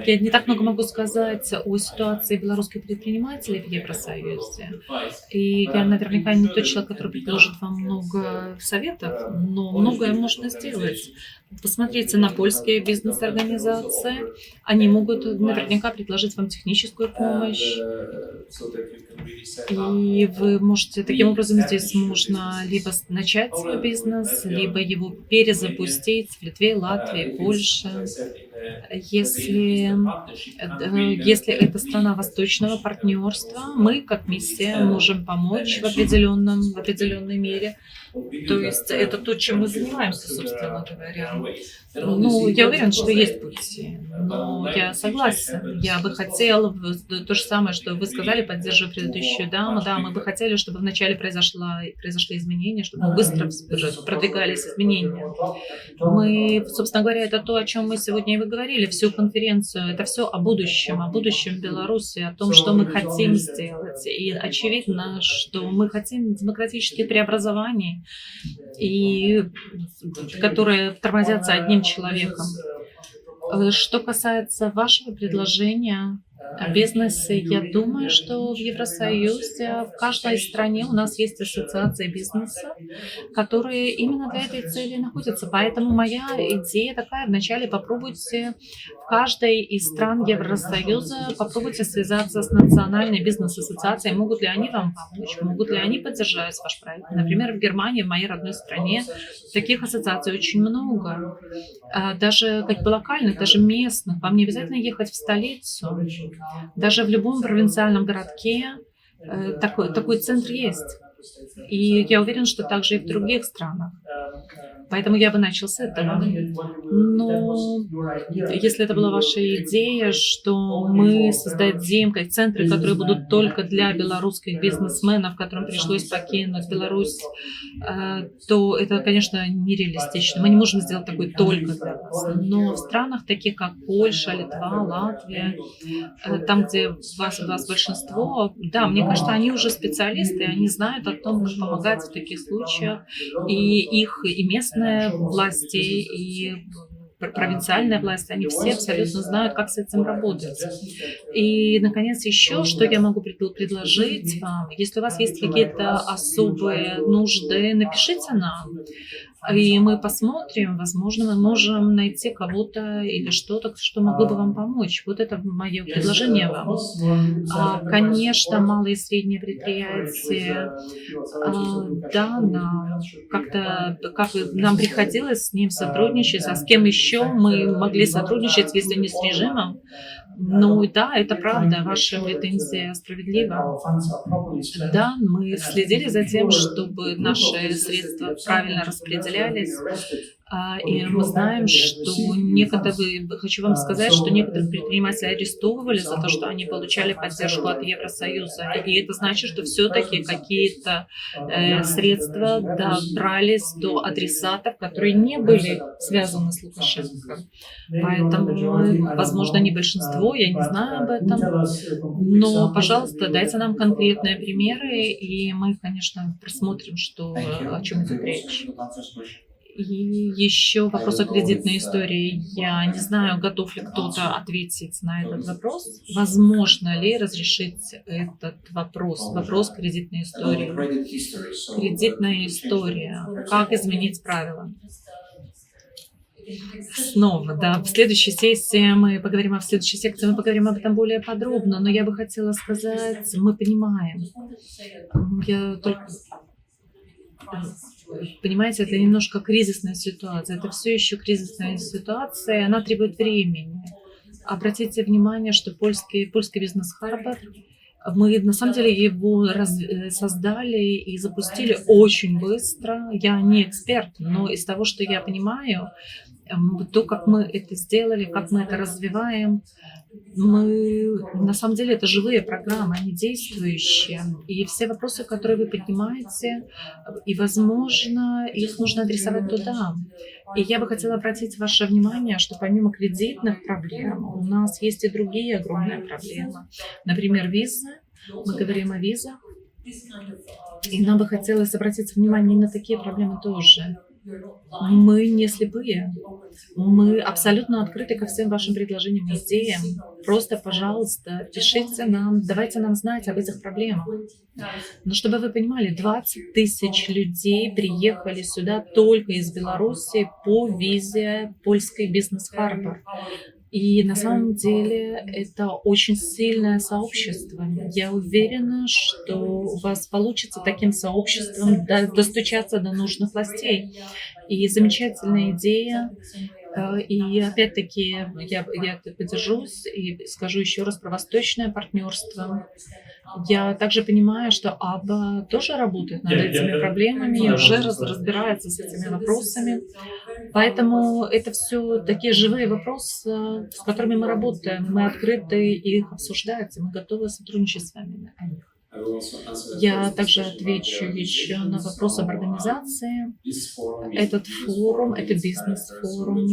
я не так много могу сказать о ситуации белорусских предпринимателей в Евросоюзе. И я наверняка не тот человек, который предложит вам много советов, но многое можно сделать. Посмотрите на польские бизнес-организации. Они могут наверняка предложить вам техническую помощь. И вы можете, таким образом, здесь можно либо начать свой бизнес, либо его перезапустить в Литве, Латвии, Польше. Если это страна восточного партнерства, мы, как миссия, можем помочь в определенной мере. То есть это то, чем мы занимаемся, собственно говоря. Ну, я уверен, что есть пути, но я согласен. Я бы хотела то же самое, что вы сказали, поддерживая предыдущую даму. Да, мы бы хотели, чтобы вначале произошли изменения, чтобы быстро продвигались изменения. Мы, собственно говоря, это то, о чем мы сегодня и вы говорили всю конференцию. Это все о будущем Беларуси, о том, что мы хотим сделать. И очевидно, что мы хотим демократических преобразований, и которые тормозятся одним человеком. Что касается вашего предложения о бизнесе, я думаю, что в Евросоюзе, в каждой стране у нас есть ассоциация бизнеса, которые именно для этой цели находятся. Поэтому моя идея такая: вначале попробуйте в каждой из стран Евросоюза, попробуйте связаться с национальной бизнес-ассоциацией. Могут ли они вам помочь? Могут ли они поддержать ваш проект? Например, в Германии, в моей родной стране, таких ассоциаций очень много. Даже как бы локальных, даже местных. Вам не обязательно ехать в столицу. Даже в любом провинциальном городке такой центр есть. И я уверена, что также и в других странах. Поэтому я бы начал с этого. Но если это была ваша идея, что мы создадим как центры, которые будут только для белорусских бизнесменов, которым пришлось покинуть Беларусь, то это, конечно, нереалистично. Мы не можем сделать такое только для вас. Но в странах, таких как Польша, Литва, Латвия, там, где вас большинство, да, мне кажется, они уже специалисты, они знают о том, как помогать в таких случаях, и их, и местные власти, и провинциальная власть, они все абсолютно знают, как с этим работать. И, наконец, еще, что я могу предложить вам, если у вас есть какие-то особые нужды, напишите нам, и мы посмотрим, возможно, мы можем найти кого-то или что-то, что могло бы вам помочь. Вот это мое предложение вам. Конечно, малые и средние предприятия, да, как нам приходилось с ним сотрудничать, а с кем еще мы могли сотрудничать, если не с режимом. Ну да, это правда, ваша претензия справедлива. Да, мы следили за тем, чтобы наши средства правильно распределялись. И мы знаем, что хочу вам сказать, что некоторых предпринимателей арестовывали за то, что они получали поддержку от Евросоюза. И это значит, что все-таки какие-то средства добрались до адресатов, которые не были связаны с Лукашенко. Поэтому, возможно, не большинство, я не знаю об этом. Но, пожалуйста, дайте нам конкретные примеры, и мы, конечно, просмотрим, о чем идет речь. И еще вопрос о кредитной истории. Я не знаю, готов ли кто-то ответить на этот вопрос. Возможно ли разрешить этот вопрос кредитной истории? Кредитная история. Как изменить правила? Снова, да, в следующей секции мы поговорим об этом более подробно, но я бы хотела сказать, мы понимаем. Понимаете, это немножко кризисная ситуация. Это все еще кризисная ситуация, она требует времени. Обратите внимание, что польский бизнес-харбор, мы на самом деле его создали и запустили очень быстро. Я не эксперт, но из того, что я понимаю, то, как мы это сделали, как мы это развиваем, на самом деле это живые программы, они действующие. И все вопросы, которые вы поднимаете, и, возможно, их нужно адресовать туда. И я бы хотела обратить ваше внимание, что помимо кредитных проблем, у нас есть и другие огромные проблемы. Например, визы. Мы говорим о визах. И нам бы хотелось обратить внимание на такие проблемы тоже. Мы не слепые. Мы абсолютно открыты ко всем вашим предложениям и идеям. Просто, пожалуйста, пишите нам, давайте нам знать об этих проблемах. Но чтобы вы понимали, 20 тысяч людей приехали сюда только из Беларуси по визе польской бизнес-харбор. И на самом деле это очень сильное сообщество. Я уверена, что у вас получится таким сообществом достучаться до нужных властей. И замечательная идея. И опять-таки я поддержусь и скажу еще раз про восточное партнерство. Я также понимаю, что АБА тоже работает над этими проблемами и уже разбирается с этими вопросами. Поэтому это все такие живые вопросы, с которыми мы работаем. Мы открыты их обсуждать, и мы готовы сотрудничать с вами о них. Я также отвечу еще на вопрос об организации. Этот форум, это бизнес-форум,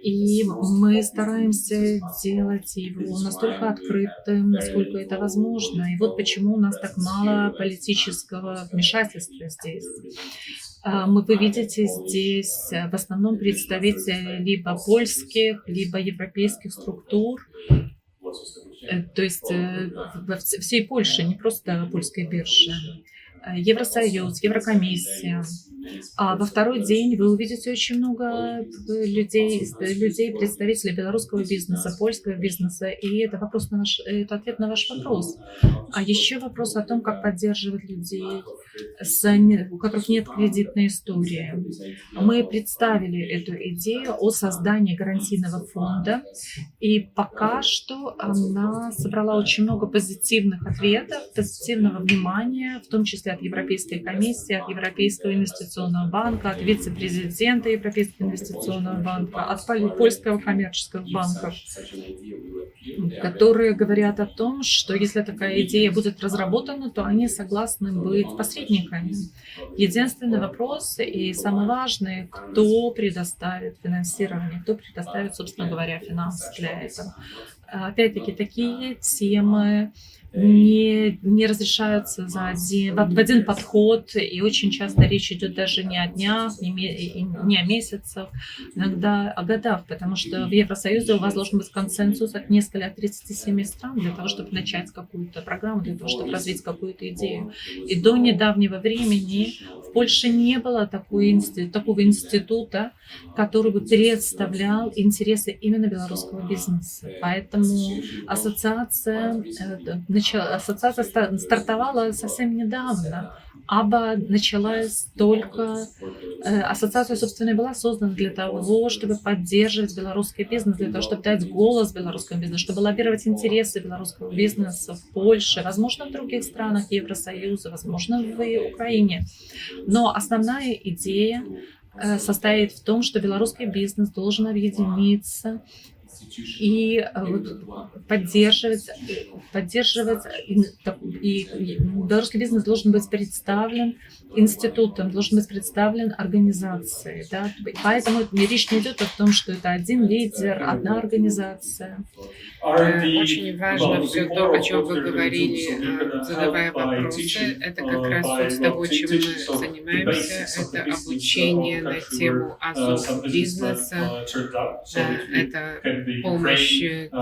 и мы стараемся делать его настолько открытым, насколько это возможно. И вот почему у нас так мало политического вмешательства здесь. Вы видите здесь в основном представители либо польских, либо европейских структур, то есть во всей Польше, не просто польской биржи. Евросоюз, Еврокомиссия. А во второй день вы увидите очень много людей, представителей белорусского бизнеса, польского бизнеса, и это это ответ на ваш вопрос. А еще вопрос о том, как поддерживать людей, у которых нет кредитной истории. Мы представили эту идею о создании гарантийного фонда, и пока что она собрала очень много позитивных ответов, позитивного внимания, в том числе от Европейской комиссии, от Европейского инвестиционного банка, от вице-президента Европейского инвестиционного банка, от польского коммерческого банка, которые говорят о том, что если такая идея будет разработана, то они согласны быть посредниками. Единственный вопрос и самый важный, кто предоставит финансирование, кто предоставит, собственно говоря, финансы для этого. Опять-таки, такие темы не разрешаются в один подход, и очень часто речь идет даже не о днях, не о месяцах, иногда о годах, потому что в Евросоюзе у вас должен быть консенсус от 37 стран для того, чтобы начать какую-то программу, для того, чтобы развить какую-то идею. И до недавнего времени в Польше не было такого института, который бы представлял интересы именно белорусского бизнеса. Поэтому ассоциация стартовала совсем недавно. АБА началась только... Ассоциация, собственно, и была создана для того, чтобы поддерживать белорусский бизнес, для того, чтобы дать голос белорусскому бизнесу, чтобы лоббировать интересы белорусского бизнеса в Польше, возможно, в других странах Евросоюза, возможно, в Украине. Но основная идея состоит в том, что белорусский бизнес должен объединиться и поддерживать, и белорусский бизнес должен быть представлен институтом, должен быть представлен организацией. Да? Поэтому речь не идет о том, что это один лидер, одна организация.
Очень важно все то, о чем вы говорили, задавая вопросы. Это как раз суть того, чем мы занимаемся. Это обучение на тему азов бизнеса. Это помощь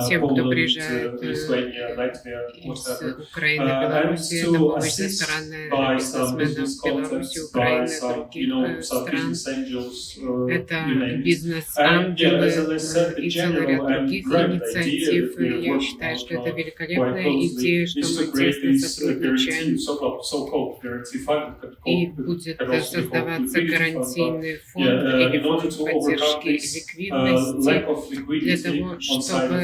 тем, кто приезжает из Украины, Беларуси. Это помощь со стороны бизнесменов Беларуси, Украины, других стран. Это бизнес-ангелы и целый ряд других инициатив. Я считаю, что это великолепная идея, что мы тесно сотрудничаем, и будет создаваться гарантийный фонд или фонд поддержки ликвидности для того, чтобы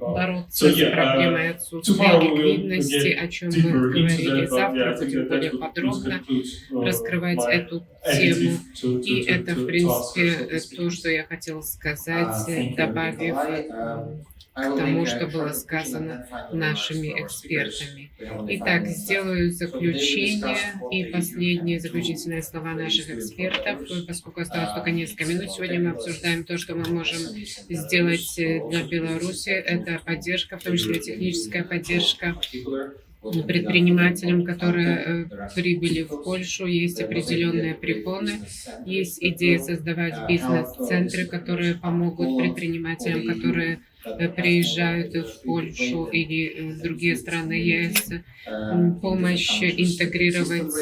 бороться с проблемой отсутствия ликвидности, о чем мы говорили завтра, будем более подробно раскрывать эту тему. И это, в принципе, то, что я хотела сказать, добавив к тому, что было сказано нашими экспертами. Итак, сделаю заключение и последние заключительные слова наших экспертов, поскольку осталось только несколько минут. Сегодня мы обсуждаем то, что мы можем сделать для Беларуси. Это поддержка, в том числе техническая поддержка предпринимателям, которые прибыли в Польшу. Есть определенные препоны. Есть идея создавать бизнес-центры, которые помогут предпринимателям, которые приезжают в Польшу или в другие страны ЕС, помощь интегрировать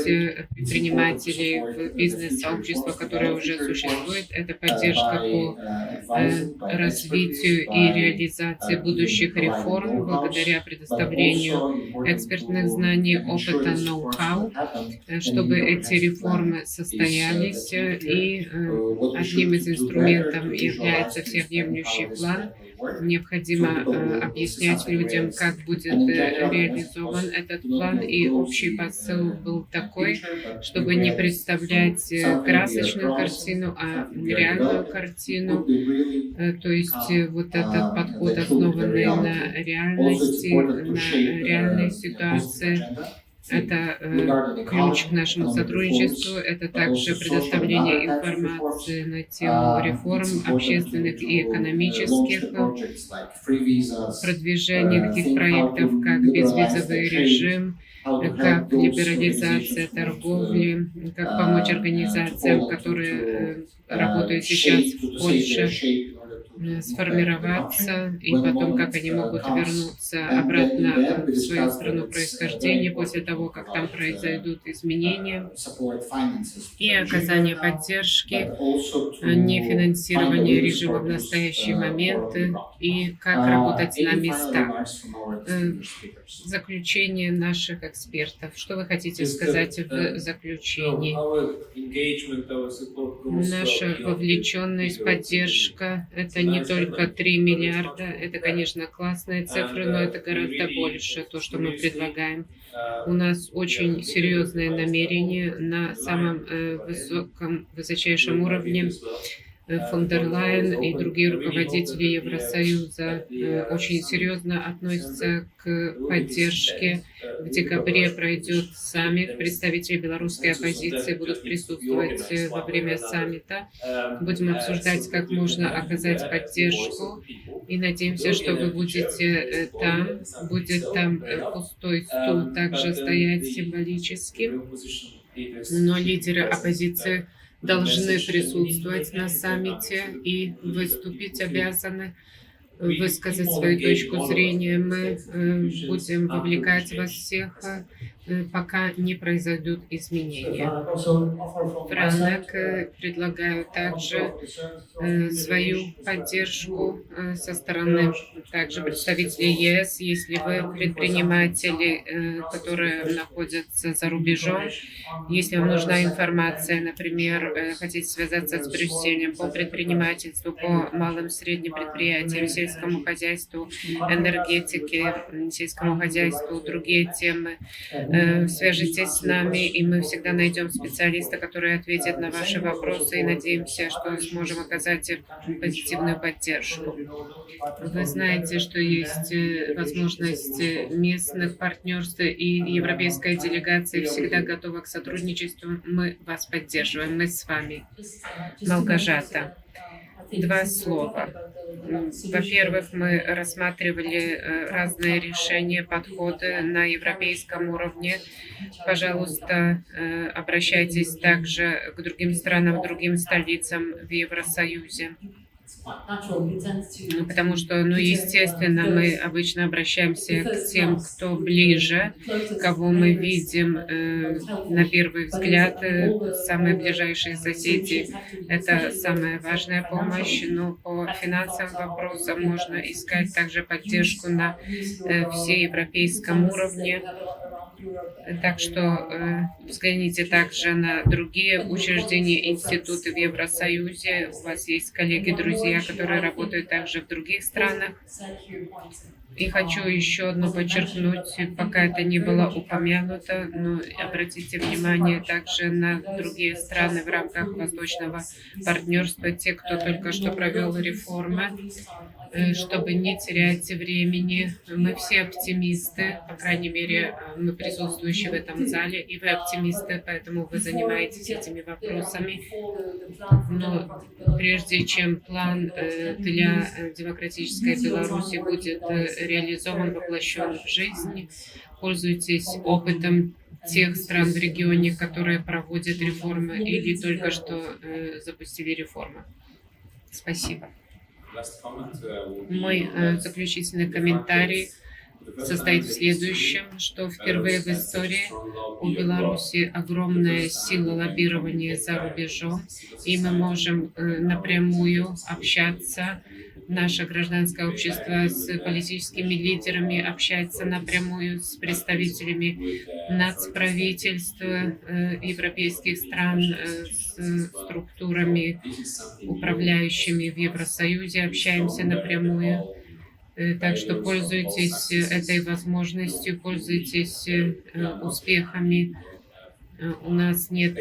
предпринимателей в бизнес-сообщество, которое уже существует. Это поддержка по развитию и реализации будущих реформ благодаря предоставлению экспертных знаний, опыта, ноу-хау, чтобы эти реформы состоялись. И одним из инструментов является всеобъемлющий план, необходимо объяснять людям, как будет реализован этот план. И общий посыл был такой, чтобы не представлять красочную картину, а реальную картину. То есть вот этот подход, основанный на реальности, на реальной ситуации, это ключ к нашему сотрудничеству, это также предоставление информации на тему реформ общественных и экономических, продвижение таких проектов, как безвизовый режим, как либерализация торговли, как помочь организациям, которые работают сейчас в Польше, сформироваться, и потом, как они могут вернуться обратно в свою страну происхождения после того, как там произойдут изменения, и оказание поддержки, не финансирование режима в настоящий момент, и как работать на местах. Заключение наших экспертов. Что вы хотите сказать в заключении? Наша вовлеченность, поддержка — это не только 3 миллиарда, это, конечно, классные цифры, но это гораздо больше, то, что мы предлагаем. У нас очень серьезные намерения на самом высочайшем уровне. Фон дер Лайен и другие руководители Евросоюза очень серьезно относятся к поддержке. В декабре пройдет саммит. Представители белорусской оппозиции будут присутствовать во время саммита. Будем обсуждать, как можно оказать поддержку. И надеемся, что вы будете там. Будет там пустой стул также стоять символически. Но лидеры оппозиции должны присутствовать на саммите и выступить обязаны, высказать свою точку зрения. Мы будем вовлекать вас всех, пока не произойдут изменения. Франек предлагаю также свою поддержку со стороны также представителей ЕС. Если вы предприниматели, которые находятся за рубежом, если вам нужна информация, например, хотите связаться с Брюсселем по предпринимательству, по малым и средним предприятиям, сельскому хозяйству, энергетике, сельскому хозяйству, другие темы, свяжитесь с нами, и мы всегда найдем специалиста, который ответит на ваши вопросы, и надеемся, что сможем оказать позитивную поддержку. Вы знаете, что есть возможность местных партнерств, и европейская делегация всегда готова к сотрудничеству. Мы вас поддерживаем, мы с вами. Малгожата. 2 слова. Во-первых, мы рассматривали разные решения, подходы на европейском уровне. Пожалуйста, обращайтесь также к другим странам, другим столицам в Евросоюзе. Потому что, естественно, мы обычно обращаемся к тем, кто ближе, кого мы видим на первый взгляд, самые ближайшие соседи. Это самая важная помощь, но по финансовым вопросам можно искать также поддержку на всеевропейском уровне. Так что взгляните также на другие учреждения, институты в Евросоюзе. У вас есть коллеги, друзья, которые работают также в других странах. И хочу еще одно подчеркнуть, пока это не было упомянуто, но обратите внимание также на другие страны в рамках Восточного партнерства, те, кто только что провел реформы, чтобы не терять времени. Мы все оптимисты, по крайней мере, мы присутствующие в этом зале, и вы оптимисты, поэтому вы занимаетесь этими вопросами. Но прежде чем план для демократической Беларуси будет реализован, воплощен в жизнь, пользуйтесь опытом тех стран в регионе, которые проводят реформы или только что запустили реформы. Спасибо. Мой заключительный комментарий состоит в следующем, что впервые в истории у Беларуси огромная сила лоббирования за рубежом, и мы можем напрямую общаться Наше гражданское общество с политическими лидерами общается напрямую с представителями нацправительств европейских стран, с структурами, управляющими в Евросоюзе, общаемся напрямую. Так что пользуйтесь этой возможностью, пользуйтесь успехами. У нас нет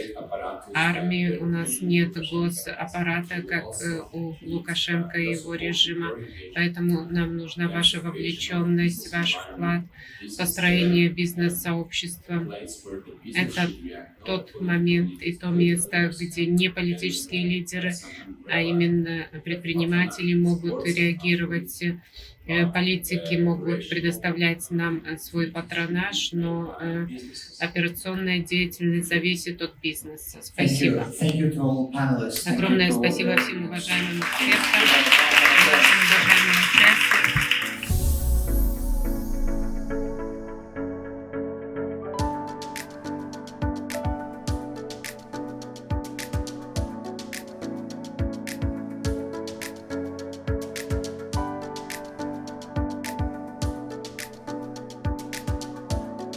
армии, у нас нет госаппарата, как у Лукашенко и его режима. Поэтому нам нужна ваша вовлеченность, ваш вклад в построение бизнес-сообщества. Это тот момент и то место, где не политические лидеры, а именно предприниматели могут реагировать. Политики могут предоставлять нам свой патронаж, но операционная деятельность зависит от бизнеса. Спасибо. Огромное спасибо всем уважаемым экспертам, всем уважаемым участникам.